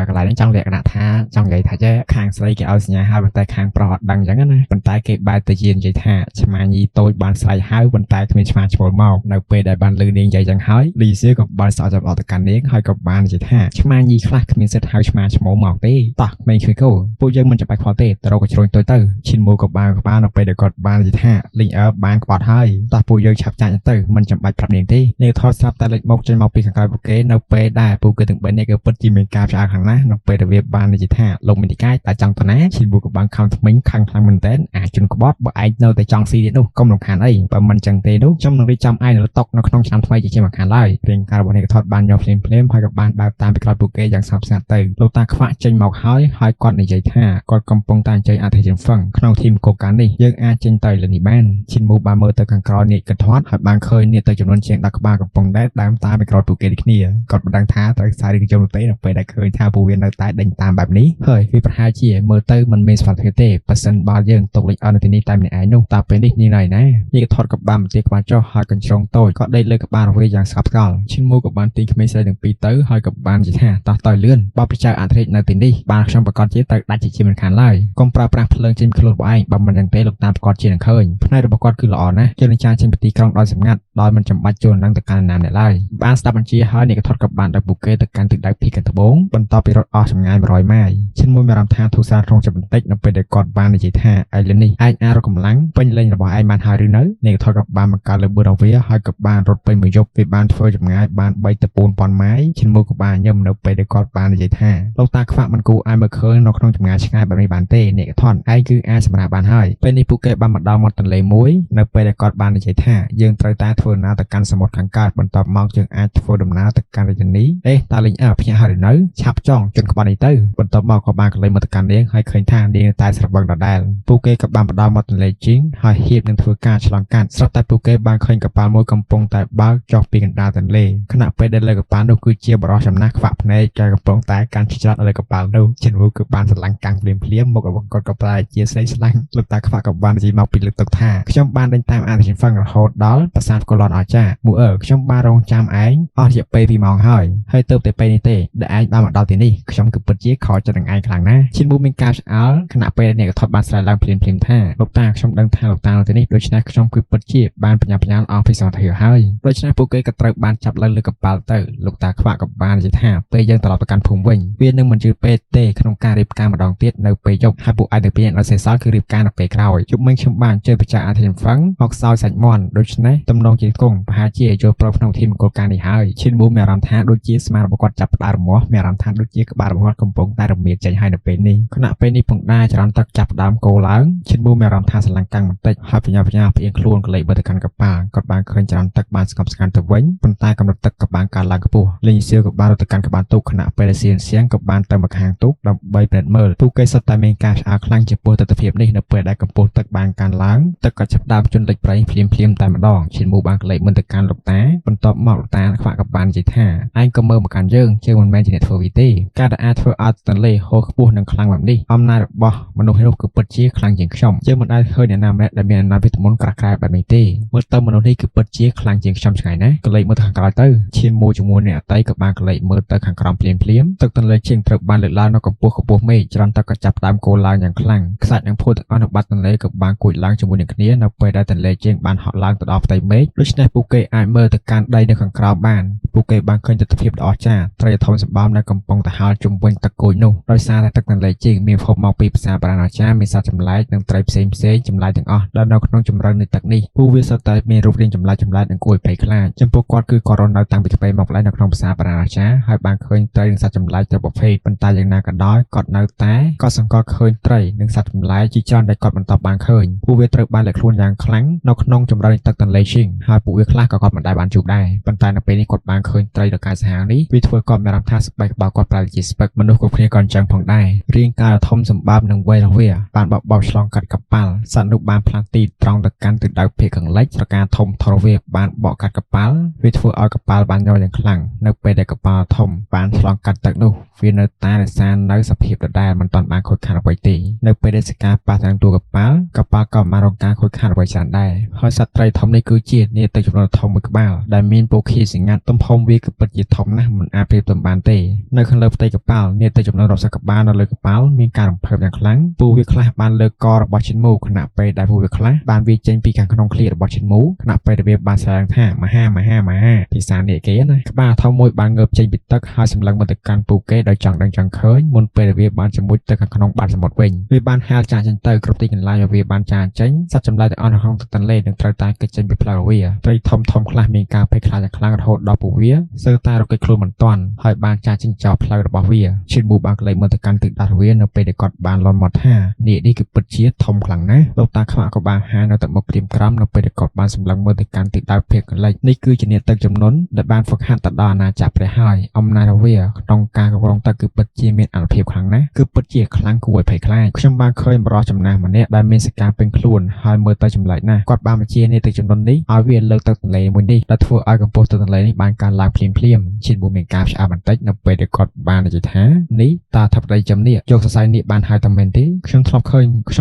កន្លែងនេះចង់លក្ខណៈថាចង់និយាយថាចេះខាងស្រីគេឲ្យសញ្ញាហៅប៉ុន្តែខាងប្រុសអត់ដឹងអញ្ចឹងណាប៉ុន្តែគេបែរទៅជានិយាយថាឆ្មាញីតូចបានស្រែកហៅប៉ុន្តែគ្មានឆ្មាឈ្មោលមកនៅពេលដែលបានឮនាងនិយាយចឹងហើយលីសៀក៏បានសោកចាប់អត់ទៅកាន់នាងហើយក៏បាននិយាយថាឆ្មាញីខ្លះគ្មានសិទ្ធិហៅឆ្មាឈ្មោលមកទេតោះក្មេងជួយគោពួកយើងមិនចាំបាច់ខ្វល់ទេទៅរកកជ្រួញតូចទៅឈិនមូក៏បានក្បាលនៅពេលដែលគាត់បាននិយាយថាលីងអើបានក្បត់ហើយតោះពួកយើងឆាប់ចាក់ទៅមិនចាំបាច់ប្រាប់នាងទេនាងថតស្រាប់តែលេចមកចេញមកពីខាងក្រៅពួកគេនៅពេលដែលពួកគេទាំង3នាក់ក៏ពិតជាមានការផ្អាកខ្លាំងណាស់នៅពេលដែលវាបាននិយាយថាលោកមានទីកាយតែចង់ទៅណាឈិនមូក៏បានខំថ្មិញខាងខ្លាំងមែនតើអាចជន់ក្បត់បើឯងនៅតែចង់ស៊ីទៀតនោះកុំរំខានអីបើមិនចឹងទេនោះខ្ញុំនឹងរៀបចំឯងនៅតុកនៅក្នុងឆ្នាំថ្មីជាមិនខានឡើយរៀងការរបស់នេះក៏ថតបានយកភ្លាមហើយក៏បានដើរតាមពីក្រោយពួកគេយ៉ាងស្ងប់ស្ងាត់ទៅលោកតាខ្វាក់ចេញមកហើយគាត់និយាយថាគាត់កំពុងតែអញ្ជើញអធិជនហ្វឹងក្នុងធីមកូកាននេះយើងអាចចេញទៅលើនេះបានឈិនមូបានមើលទៅខាងក្រោយនេះក៏ថតហើយបានឃើញនេះទៅចំនួនជាង10ក្បាលកំពុងតែដើមតាមពីក្រោយពួកគេដូចគ្នាគាត់មិនដឹងថាត្រូវខ្សែឬជុំទេនៅពេលដែលឃើញថាពួកវានៅតែដេញតាមបែបនេះហើយវាប្រហែលជាមើលទៅមិនមានសុវត្ថិភាពទេប៉ះសិនបើយើងទុកលេចអត់នៅទីនេះតែម្នាក់ឯងនោះតើពេលនេះនាងណៃណានេះក៏ថតក្បាលមកទីក្បាលចុះហើយកញ្ជ្រងតូចក៏ដេកលើក្បាលរបស់វាយ៉ាងស្កប់ស្កល់ឈិនមូក៏បានទាញក្មេងស្រីទាំងពីរទៅហើយក៏បាននិយាយថាតោះទៅលឿនបើប្រជាអធិរាជនៅទីនេះបានខ្ញុំប្រកាសជាទៅដាច់ជាមិនខានឡើយកុំប្រើប្រាស់ភ្លើងចេញពីខ្លួនរបស់ឯងបើមិនយ៉ាងទេលោកតាមប្រកាសជានឹងឃើញផ្នែករបស់គាត់គឺល្អណាស់ជើងចាចេញពីទីក្រុងដោយសម្ងាត់ដោយមិនចាំបាច់ចូលនឹងទៅកាន់ណាមអ្នកឡើយបានស្ដាប់បញ្ជាហើយនេះក៏ថតក៏បានដល់ពួកគេទៅកាន់ទិសដៅភីកត្បូងបន្ទាប់ពីរត់អស់ចម្ងាយ100ម៉ាយឈិនមួយមានអារម្មណ៍ថាធូរស្រាលក្នុងចិត្តបន្តិចនៅពេលដែលគាត់បាននិយាយថាឯលឿននេះឯងអាចរកកម្លាំងពេញលេញរបស់ឯងបានហើយឬនៅនេះក៏ថតក៏បានបង្កើតលើបឺរបស់វាហើយក៏បានរត់ពេញមួយយប់វាបានធ្វើចម្ងាយបាន3ទៅ4000ម៉ាយឈិនមួយក៏បានញឹមនៅពេលដែលគាត់បាននិយាយថាលោកតាខ្វាក់មិនគួរឲ្យមើលឃើញនៅក្នុងចម្ងាយឆ្ងាយបែបនេះបានទេនេះក៏ថតឯងគឺអាចសម្រាប់បានហើយពេលនេះពួកគេបានមកដល់មាត់ទន្លេមួយនៅពេលដែលគាត់បាននិយាយថាយើងត្រូវតែធ្វើដំណើរទៅកាន់សមុទ្រខាងកើតបន្ទាប់មកយើងអាចធ្វើដំណើរទៅកាន់រាជធានីតើលេងភ្ញាក់ហើយនៅឆាប់ចង់ជន់ក្បត់នេះទៅបន្ទាប់មកក៏បានកលែងមកទៅកាន់នាងហើយឃើញថានាងតែស្រវឹងដដែលពួកគេក៏បានមកដល់មាត់ទន្លេជីងហើយហៀបនឹងធ្វើការឆ្លងកាត់ស្រាប់តែពួកគេបានឃើញកប៉ាល់មួយកំពុងតែបើកចុះពីកណ្ដាលទន្លេខណៈពេលដែលលើកប៉ាល់នោះគឺជាបរិសុទ្ធចំណាស់ខ្វាក់ភ្នែកគេកំពុងតែកាន់ជិះច្រាត់លើកប៉ាល់នោះជិនវូគឺបានស្រឡាញ់កាំងភ្លាមមុខរបស់គាត់ក៏ប្រែជាស្រីស្រឡាញ់លោកតាខ្វាក់ក៏បាននិយាយមកពីលើកទឹកថាខ្ញុំបានដេញតាមអាទិជនហ្វឹងរហូតដល់ប្រាសាទកូឡនអស្ចារ្យមួយខ្ញុំបានរងចាំឯងអស់រយៈពេល2ម៉ោង ហើយទៅតែពេលនេះទេដែលឯងបានមកដល់ទីនេះខ្ញុំគឺពិតជាខកចិត្តនឹងឯងខ្លាំងណាស់ឈិនមូមានការឆ្អល់ខណៈពេលអ្នកក៏ថត់បានស្រែឡើងភ្លាមថាលោកតាខ្ញុំដឹងថាលោកតានៅទីនេះដូច្នេះខ្ញុំគឺពិតជាបានបញ្ញាបញ្ញាអស់ពីសមត្ថភាពហើយដូច្នេះពួកគេក៏ត្រូវបានចាប់ឡើងលើកប៉ាល់ទៅលោកតាខ្វាក់ក៏បាននិយាយថាពេលយើងត្រឡប់ទៅកាន់ភូមិវិញវានឹងមិនយឺតពេកទេក្នុងការរៀបការម្ដងទៀតនៅពេលយប់ហើយពួកឯងទៅពីអ្នកសេសល់គឺរៀបការនៅពេលក្រោយជប់មិញខ្ញុំបានជើបច្ចាស់អាធិមហ្វឹងមកសោយសាច់មាន់ដូច្នេះទំនងជាគង់ប្រហែលជាយល់ព្រមក្នុងធីមង្គលការនេះហើយឈិនមូមានអារម្មណ៍ថាដូចជាស្មារតីរបស់គាត់ចាប់ផ្ដើមរមាស់មានអារម្មណ៍ថាដូចជាក្បាលរបស់គាត់កំពុងតែរមៀតចេញហើយនៅពេលនេះខណៈពេលនេះផងដែរចរន្តទឹកចាប់ផ្ដើមកោឡើងឈិនមូមានអារម្មណ៍ថាស្រឡាំងកាំងបន្តិចហើយបញ្ញាផ្អៀងខ្លួនកលេចបើទៅកាន់កប៉ាល់គាត់បានឃើញចរន្តទឹកបានស្ងប់ស្ងាត់ទៅវិញប៉ុន្តែកម្រិតទឹកក៏បានកើនឡើងខ្ពស់លេងសៀវក៏បានរត់ទៅកាន់ក្បាលទូកខណៈពេលដែលសៀនសៀងក៏បានទៅមកខាងទូកដើម្បីពិនិត្យមើលពួកគេសុទ្ធតែមានការឆ្អើរខ្លាំងចំពោះទស្សនវិជ្ជានេះនៅពេលដែលកម្ពស់ទឹកបានកើនឡើងទឹកក៏ចាប់ផ្ដើមជន់លិចប្រៃភ្លាមតែម្ដងឈិនមូបានកលេចមិនទៅកាន់លោកតាបន្ទាប់មកលោកតាខ្វាក់ក៏បាននិយាយថាឯងក៏មើលមកកាន់យើងមិនមែនជាអ្នកធ្វើវាទេការដែលអាចធ្វើឲ្យទន្លេហូរខ្ពស់និងខ្លាំងបែបនេះអំណាចរបស់មនុស្សនោះគឺពិតជាខ្លាំងជាងខ្ញុំយើងមិនដែលឃើញអ្នកណាម្នាក់ដែលមានអំណាចវិទមន្តក្រាស់ក្រែលបែបនេះទេមើលទៅមនុស្សនេះគឺពិតជាខ្លាំងជាងខ្ញុំឆ្ងាយណាស់កលេចមើលទៅខាងក្រោយទៅឈាមមូជាមួយអ្នកអតីក៏បានកលេចមើលទៅខាងក្រោមភ្លាមទឹកទន្លេជើងត្រូវបានលើកឡើងនៅកម្ពស់ខ្ពស់មេឃចរន្តទឹកក៏ចាប់ផ្ដើមកូរឡើងយ៉ាងខ្លាំងខ្សាច់និងភក់ទាំងអស់នៅបាត់ទន្លេក៏បានគួចឡើងជាមួយនឹងគ្នានៅពេលដែលទន្លេជើងបានហក់ឡើងទៅដល់ផ្ទៃមេឃដូច្នេះពួកគេអាចមើលទៅកាន់ដីនៅខាងក្រោមបានពួកគេបានឃើញទស្សនវិជ្ជាដ៏អស្ចារ្យត្រីធំសម្បើមនៅកំពុងតែហោលជុំវិញទឹកគោចនោះដោយសារតែទឹកទន្លេជើងមានភពមកពីភាសាប្រាណាចាមានសត្វចម្លែកនិងត្រីផ្សេងចម្លែកទាំងអស់ដែលនៅក្នុងជម្រៅនៃទឹកនេះពួកវាសុទ្ធតែមានរូបរាងចម្លែកនិងគួរឲ្យភ័យខ្លាចចំពោះគាត់គឺគាត់រស់នៅតាំងពីក្មេងមកម្ល៉េះនៅក្នុងភាសាប្រាណាចាហើយបានឃើញត្រីនិងសត្វចម្លែកទៅប្រភេទប៉ុន្តែយ៉ាងណាក៏ដោយគាត់នៅតែក៏សង្កត់ឃើញត្រីនិងសត្វចម្លែកជាច្រើនដែលគាត់មិនតបបានឃើញពួកវាត្រូវបានលាក់ខ្លួនយ៉ាងខ្លាំងនៅក្នុងជម្រៅនៃទឹកទន្លេជើងហើយពួកវាខ្លះក៏គាត់មិនដែលបានជួបដែរប៉ុន្តែនៅពេលនេះគាត់បានឃើញត្រីដ៏កាចសាហាវនេះវាធ្វើគាត់មានអារម្មណ៍ថាស្បែកក្បាលគាត់ប្រែជាស្ពឹកមនុស្សគ្រប់គ្នាក៏អញ្ចឹងផងដែររាងកាយធំសម្បើមនិងវែងរវាបានបោកឆ្លងកាត់កប៉ាល់សត្វនោះបានផ្លាស់ទីត្រង់ទៅកាន់ទិសដៅភាគខាងលិចស្រកាធំថរវាបានបកកាត់កប៉ាល់វាធ្វើឲ្យកប៉ាល់បានញ័រយ៉ាងខ្លាំងនៅពេលដែលកប៉ាល់ធំបានឆ្លងកាត់ទឹកនោះវានៅតែរក្សានៅសភាពដដែលមិនទាន់បានខូចខាតអ្វីទេនៅពេលដែលសកាប៉ះទៅនឹងតួកប៉ាល់ក៏បានរងការខូចខាតអ្វីច្រើនដែរហើយសត្វត្រីធំនេះគឺជានាគទឹកចំនួនធំមួយក្បាលដែលមានពូខៀសង្ងាត់ទំហំវាគឺពិតជាធំណាស់មិនអាចប្រៀបទៅបានទេនៅខាងលើផ្ទៃកប៉ាល់នាគទឹកចំនួនរាប់សិបក្បាលនៅលើកប៉ាល់មានការរំភើបយ៉ាងខ្លាំងពួកវាខ្លះបានលើកករបស់ឈិនមូខណៈពេលដែលពួកវាខ្លះបានវាចេញពីខាងក្នុងឃ្លារបស់ឈិនមូខណៈពេលដែលវាបានស្រែកថាមហាភាសានាគគេណាក្បាលធំមួយបានងើបចេញពីទឹកហើយសម្លឹងមកទៅកាន់ពួកគេដោយចង់ដឹងចង់ឃើញមុនពេលដែលវាបានជាមួយទៅខាងក្នុងបាតសមុទ្រវិញវាបានហាលចាស់ចេញទៅគ្រប់ទីកន្លែងឲ្យវាបានចាស់ចេញសត្វចម្លែកទាំងអស់នៅក្នុងទឹកទន្លេនឹងត្រូវតែគេចចេញពីផ្លូវវាត្រីធំខ្លះមានការភ័យខ្លាចយ៉ាងខ្លាំងរហូតដល់ពួកវាសើតែរកេចខ្លួនមិនទាន់ហើយបានចាស់ចេញចោលផ្លូវរបស់វាឈិនមូបានកលេចមើលទៅកាន់ទិសដៅវានៅពេលដែលគាត់បានលន់មកថានាគនេះគឺពិតជាធំខ្លាំងណាស់លោកតាខ្វាក់ក៏បានហានៅទឹកមុខព្រាមក្រំនៅពេលដែលគាត់បានសម្លឹងមើលទៅកាន់ទិសដៅភាគខាងលិចនេះគឺជានាគទឹកចំនួនដែលបានហ្វឹកហាត់ទៅដល់អាណាចក្រព្រះហើយអំណាចរបស់វាក្នុងការគ្រប់គ្រងទឹកគឺពិតជាមានអនុភាពខ្លាំងណាស់គឺពិតជាខ្លាំងគួរឲ្យភ័យខ្លាចខ្ញុំបានឃើញបរិសុទ្ធចំណាស់ម្នាក់ដែលមានសកាពេញខ្លួនហើយមើលទៅចម្លែកណាស់គាត់បានបញ្ជានាគទឹកចំនួននេះឲ្យវាលើកទឹកទន្លេមួយនេះដែលធ្វើឲ្យកម្ពស់ទឹកទន្លេនេះបានកើនឡើងភ្លាមឈិនមូមានការផ្អាកបន្តិចនៅពេលដែលគាត់បាននិយាយថានេះតើថាប្តីចំនាគយកសរសៃនាគបានហើយតែមែនទេខ្ញុំ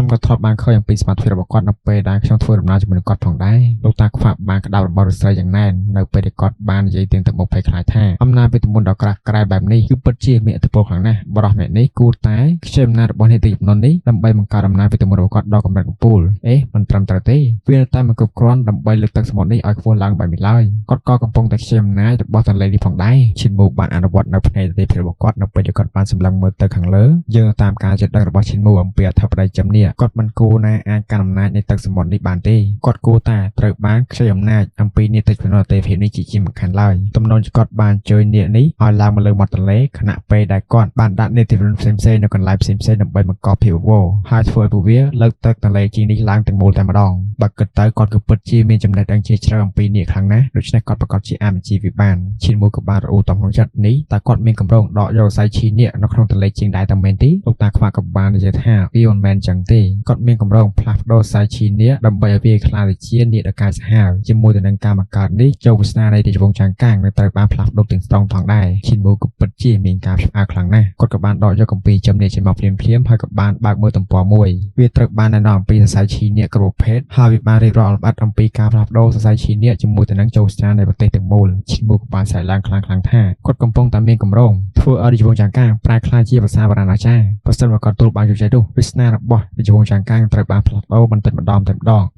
ក៏ធ្លាប់បានឃើញអំពីសមត្ថភាពរបស់គាត់នៅពេលដែលខ្ញុំធ្វើដំណើរជាមួយនឹងគាត់ផងដែរលោកតាខ្វាក់បានក្តៅរបស់ឫស្សីយ៉ាងណែននៅពេលដែលគាត់បាននិយាយទាំងទៅមុខភ័យខ្លាចថាអំណាចវិទមន្តដ៏ក្រាស់ក្រែលបែបនេះគឺពិតជាមានឥទ្ធិពលខ្លាំងណាស់បរិសុទ្ធម្នាក់នេះគួរតែខ្ចីអំណាចរបស់នាគទឹកចំនួននេះដើម្បីបង្កើតអំណាចវិទមន្តរបស់គាត់ដល់កម្រិតកំពូលមិនត្រឹមត្រូវទេវានៅតែមិនគ្រប់គ្រាន់ដើម្បីលើកទឹកសមុទ្រនេះឲ្យខ្ពស់ឡើងបែបនេះឡើយគាត់ក៏កំពុងតែខ្ចីអំណាចរបស់ទន្លេនេះផងដែរឈិនមូបានអនុវត្តនៅផ្នែកទេពរបស់គាត់នៅពេលដែលគាត់បានសម្លឹងមើលទៅខាងលើយើងតាមការចិត្តដឹងរបស់ឈិនមូអំពីអធិបតីចំនាគគាត់មិនគួរណាអាចកាន់អំណាចនៃទឹកសមុទ្រនេះបានទេគាត់គួរតែត្រូវបានខ្ចីអំណាចអំពីនាគទឹកចំនួនទេពនេះជាសំខាន់ឡើយទំនងគាត់បានជួយនាគនេះឲ្យឡើងមកលើមាត់ទន្លេខណៈពេលដែលគាត់បានដាក់នាគផ្សេងនៅកន្លែងផ្សេងដើម្បីបង្កភាពវល់ហើយធ្វើឲ្យពួកវាលើកទឹកទន្លេជីនេះឡើងទាំងមូលតែម្ដងបើគិតទៅគាត់គឺពិតជាមានចំណេះដឹងជាច្រើនអំពីនាគខ្លាំងណាស់ដូច្នេះគាត់ប្រកាសជាអាចបញ្ជាវាបានឈិនមូក៏បានរអ៊ូតំក្នុងចិត្តនេះតែគាត់មានកម្រងដកយកខ្សែឈីនាគនៅក្នុងទន្លេជាងដែរតែមែនទេលោកតាខ្វាក់ក៏បាននិយាយថាវាមិនមែនចឹងទេគាត់មានកម្រងផ្លាស់ប្ដូរខ្សែឈីនាគដើម្បីឲ្យវាក្លាយទៅជានាគដ៏កាចសាហាវជាមួយទៅនឹងការបង្កើតនេះចូលវាសនានៃទីវងចាងកាងនៅត្រូវបានផ្លាស់ប្ដូរទាំងស្រុងផងដែរឈិនមូក៏ពិតជាមានការផ្អើលខ្លាំងណាស់គាត់ក៏បានដកយកកម្ពីចំនាគចេញមកភ្លាមហើយក៏បានបើកមើលទំព័រមួយវាត្រូវបានណែនាំអំពីសរសៃឈីនាគគ្រប់ប្រភេទហើយវាបានរៀបរាប់លម្អិតអំពីការផ្លាស់ប្ដូរសរសៃឈីនាគជាមួយទៅនឹងចូលស្នានៃប្រទេសទាំងមូលឈិនមូ កបានស្រែឡើងខ្លាំងថាគាត់កំពុងតែមានកម្រងធ្វើឲ្យរាជវង្សចាងកាងប្រែក្លាយជាភាសាបារាំងចាប្រសិនបើគាត់ទូលបានជោគជ័យនោះវាសនារបស់រាជវង្សចាងកាងត្រូវបានផ្លាស់ប្ដូរបន្តិចម្ដង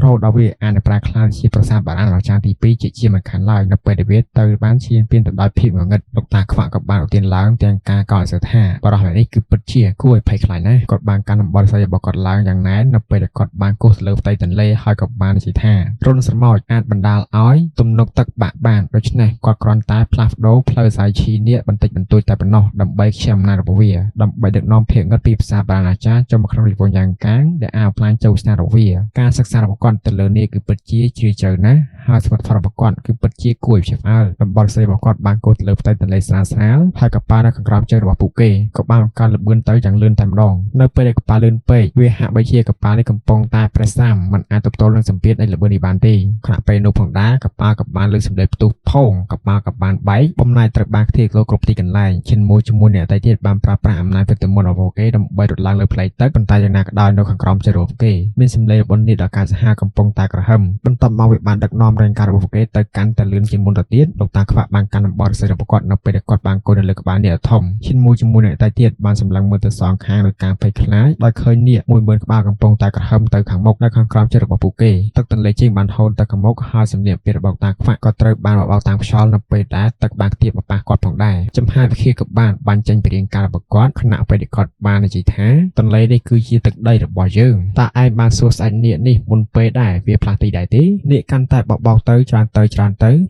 រហូតដល់វាអាចនឹងប្រែក្លាយជាប្រាសាទបារាំងចាទី2ជាមិនខានឡើយនៅពេលដែលវាទៅបានឈានពានទៅដោយភាពងងឹតលោកតាខ្វាក់ក៏បានឧទានឡើងទាំងការកោតសរសើរថាបរិសុទ្ធនេះគឺពិតជាគួរឲ្យភ័យខ្លាចណាស់គាត់បានកាន់អំបិលស្រីរបស់គាត់ឡើងយ៉ាងណែននៅពេលដែលគាត់បានគោះទៅលើផ្ទៃទន្លេហើយក៏បាននិយាយថារុនស្រមោចអាចបណ្ដាលឲ្យទំនប់ទឹកបាក់បានដូច្នេះគាត់គ្រាន់តែផ្លាស់ប្ដូរផ្លូវសាយឈីនេះបន្តិចបន្តួចតែប៉ុណ្ណោះដើម្បីខ្ជិះអំណាចរបស់វាដើម្បីដឹកនាំភាពងឹតពីភាសាបារាំងអាចារ្យចូលមកក្នុងរាជវង្សយ៉ាងកាងដែលអាចផ្លាញ់ចូលស្នារបស់វាការសិក្សារបស់គាត់ទៅលើនេះគឺពិតជាជ្រាលជ្រៅណាស់ហើយសមត្ថភាពរបស់គាត់គឺពិតជាគួរឲ្យភ្ញាក់ផ្អើលតំបន់ស្រីរបស់គាត់បានកោតលើផ្ទៃទន្លេស្រាលហើយកប៉ាល់នៅខាងក្រោមជើងរបស់ពួកគេក៏បានបង្កើនល្បឿនទៅយ៉ាងលឿនតែម្ដងនៅពេលដែលកប៉ាល់លឿនពេកវាហាក់បីជាកប៉ាល់នេះកំពុងតែប្រេះសាំមិនអាចទប់ទល់នឹងសម្ពាធនៃល្បឿននេះបានទេខណៈពេលនោះផងដែរកប៉ាល់ក៏បានលើកសម្លេងផ្ទុះផងកប៉ាល់ក៏បានបែកបំណាច់ត្រូវបានខ្ទាតគ្រប់ទីកន្លែងឈិនមួយជាមួយអ្នកដទៃទៀតបានប្រើប្រាស់អំណាចវិទ្យាមន្តរបស់គេដើម្បីរត់ឡើងលើផ្លូវទឹកប៉ុន្តែយ៉ាងណាក៏ដោយនៅខាងក្រោមជើងរបស់គេមានសម្លេងរបស់នេះដល់ការសាហាវកំពុងតែក្រហឹមបន្ទាប់មកវាបានដឹកនាំរាងកាយរបស់គេទៅកាន់តែលឿនជាងមុនទៅទៀតលោកតាខ្វាក់បានកាន់អំបោះរស័យរបស់គាត់នៅពេលដែលគាត់បានគន់នៅលើក្បាលនាគធំឈិនមួយជាមួយអ្នកដទៃទៀតបានសម្លឹងមើលទៅសងខាងដោយការភ័យខ្លាចដោយឃើញនាគ10000ក្បាលកំពុងតែក្រហឹមទៅខាងមុខនៅខាងក្រោមជើងរបស់ពួកគេទឹកទន្លេជើងបានហូរទៅខាងមុខហើយសម្លៀកបំពាក់របស់តាខ្វាក់ក៏ត្រូវបានបបោកតាមខ្យល់នៅពេលដែលទឹកបានខ្ទាតមកប៉ះគាត់ផងដែរចំហាយវិឃាក៏បានបាញ់ចេញពីរាងកាយរបស់គាត់ខណៈពេលដែលគាត់បាននិយាយថាទន្លេនេះគឺជាទឹកដីរបស់យើងតើឯងបានសួរស្ដេចនាគនេះមុនពេលដែរវាផ្លាស់ទីដែរទេនាគកាន់តែបបោកទៅច្រើនទៅ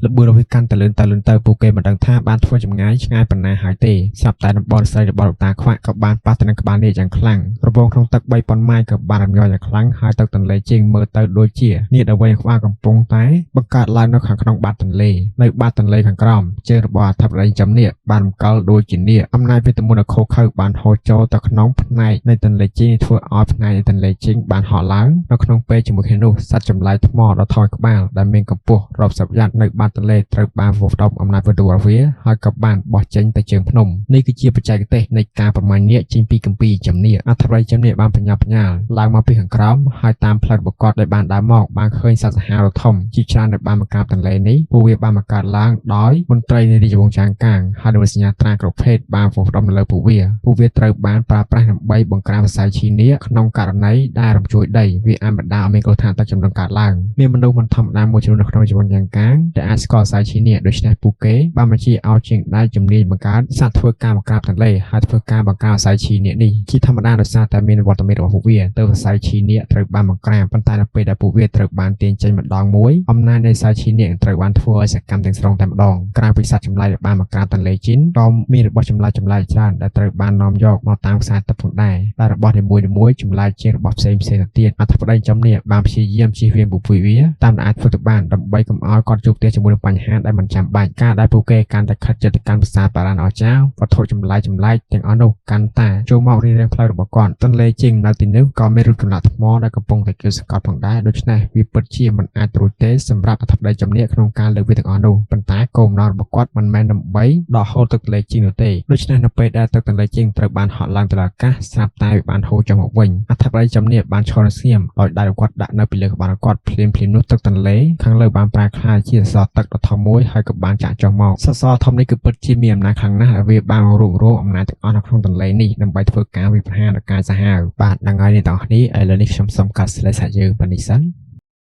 ល្បឿនរបស់វាកាន់តែលឿនទៅពួកគេមិនដឹងថាបានធ្វើចម្ងាយឆ្ងាយប៉ុណ្ណាហើយទេស្រាប់តែតំបន់ស្រីរបស់លោកតាខ្វាក់ក៏បានប៉ះទៅនឹងក្បាលនាគយ៉ាងខ្លាំងរបងក្នុងទឹក3000ម៉ាយក៏បានរំញ័រយ៉ាងខ្លាំងហើយទឹកទន្លេជើងមើលទៅដូចជានាគដែលវែងក្បាលកំពុងតែបង្កើតឡើងនៅខាងក្នុងបាតទន្លេនៅបាតទន្លេខាងក្រោមជើងរបស់អធិបតីចំនាគបានបង្កល់ដូចជានាគអំណាចវិទ្យាមន្តខុសខើបានហូរចូលទៅក្នុងផ្នែកនៃទន្លេជើងធ្វើឲ្យផ្នែកនៃទន្លេជើងបានហក់ឡើងនៅក្នុងពេលជាមួយគ្នានោះសត្វចម្លែកថ្មដ៏ធំក្បាលដែលមានកម្ពស់រាប់សិបយ៉ាត់នៅបាតទន្លេត្រូវបានវផ្ដុំអំណាចវិទ្យារបស់វាហើយក៏បានបោះចេញទៅជើងភ្នំនេះគឺជាបច្ចេកទេសនៃការប្រមាញ់នាគចេញពីគម្ពីរចំនាគអធិបតីចំនាគបានបញ្ញាបញ្ញាលឡើងមកពីខាងក្រោមហើយតាមផ្លូវរបស់គាត់ដែលបានដើរមកបានឃើញសត្វសាហាវដ៏ធំជាច្រើនដែលបានមកកាបទន្លេនេះពួកវាបានបង្កើតឡើងដោយមន្ត្រីនៃរាជវង្សចាងកាងហើយដោយសញ្ញាត្រាគ្រប់ភេទបានវផ្ដុំនៅលើពួកវាត្រូវបានប្រើប្រាស់ដើម្បីបង្ក្រាបវិស័យឈីនាគក្នុងករណីដែលរំជួយដីវាអាចបណ្ដាលឲ្យមានគ្រោះថ្នាក់ទឹកជំនន់កើតឡើងមានមនុស្សមិនធម្មតាមួយចំនួននៅក្នុងរាជវង្សចាងកាងដែលអាចស្គាល់វិស័យឈីនាគដូច្នេះពួកគេបានបញ្ជាឲ្យជាងដៃជំនាញបង្កើតសត្វធ្វើការបង្ក្រាបទន្លេហើយធ្វើការបង្ការវិស័យឈីនាគនេះជាធម្មតាដោយសារតែមានវត្តមានរបស់ពួកវាទៅវិស័យឈីនាគត្រូវបានបង្ក្រាបប៉ុន្តែនៅពេលដែលពួកវាត្រូវបានទាញចេញម្ដងមួយអំណាចនៃវិស័យឈីនាគត្រូវបានធ្វើឲ្យសកម្មទាំងស្រុងតែម្ដងក្រៅពីសត្វចម្លែកដែលបានបង្ក្រាបទន្លេជីនក៏មានរបស់ចម្លែកច្រើនដែលត្រូវបាននាំយកមកតាមខ្សែទឹកផងដែរដែលរបស់នីមួយៗចម្លែកជាងរបស់ផ្សេងទៅទៀតអធិបតីចំនាគបានព្យាយាមជៀសវាងពួកវាតាមដែលអាចធ្វើទៅបានដើម្បីកុំឲ្យគាត់ជួបប្រទះជាមួយនឹងបញ្ហាដែលមិនចាំបាច់ការដែលពួកគេកាន់តែខិតជិតទៅកាន់ប្រាសាទបារាំងអស្ចារ្យវត្ថុចម្លែកទាំងអស់នោះកាន់តែចូលមករៀងៗផ្លូវរបស់គាត់ទន្លេជើងនៅទីនោះក៏មានរូបចម្លាក់ថ្មដែលកំពុងតែគិលសង្កត់ផងដែរដូច្នេះវាពិតជាមិនអាចត្រួតទេសម្រាប់អធិបតីចំនាគក្នុងការលើកវាទាំងអស់នោះប៉ុន្តែគោលបំណងរបស់គាត់មិនមែនដើម្បីដកហូរទឹកទន្លេជើងនោះទេដូច្នេះនៅពេលដែលទឹកទន្លេជើងត្រូវបានហក់ឡើងទៅលើអាកាសស្រាប់តែវាបានហូរចុះមកវិញអធិបតីចំនាគបានឈរស្ងៀមដោយដៃរបស់គាត់ដាក់នៅពីលើក្បាលរបស់គាត់ភ្លាមនោះទឹកទន្លេខាងលើបានប្រែក្លាយជាសសរទឹកដ៏ធំមួយហើយក៏បានចាក់ចុះមកសសរធំនេះគឺពិតជាមានអំណាចខ្លាំងណាស់ដែលវាបានរួមរងអំណាចទាំងអស់នៅក្នុងទន្លេនេះដើម្បីធ្វើការវាយប្រហារដល់កាយសាហាវបាទហ្នឹងហើយអ្នកទាំងអស់គ្នាឥឡូវនេះខ្ញុំសូមកាត់ស្លេកសាច់យើងប៉ុណ្ណេះសិន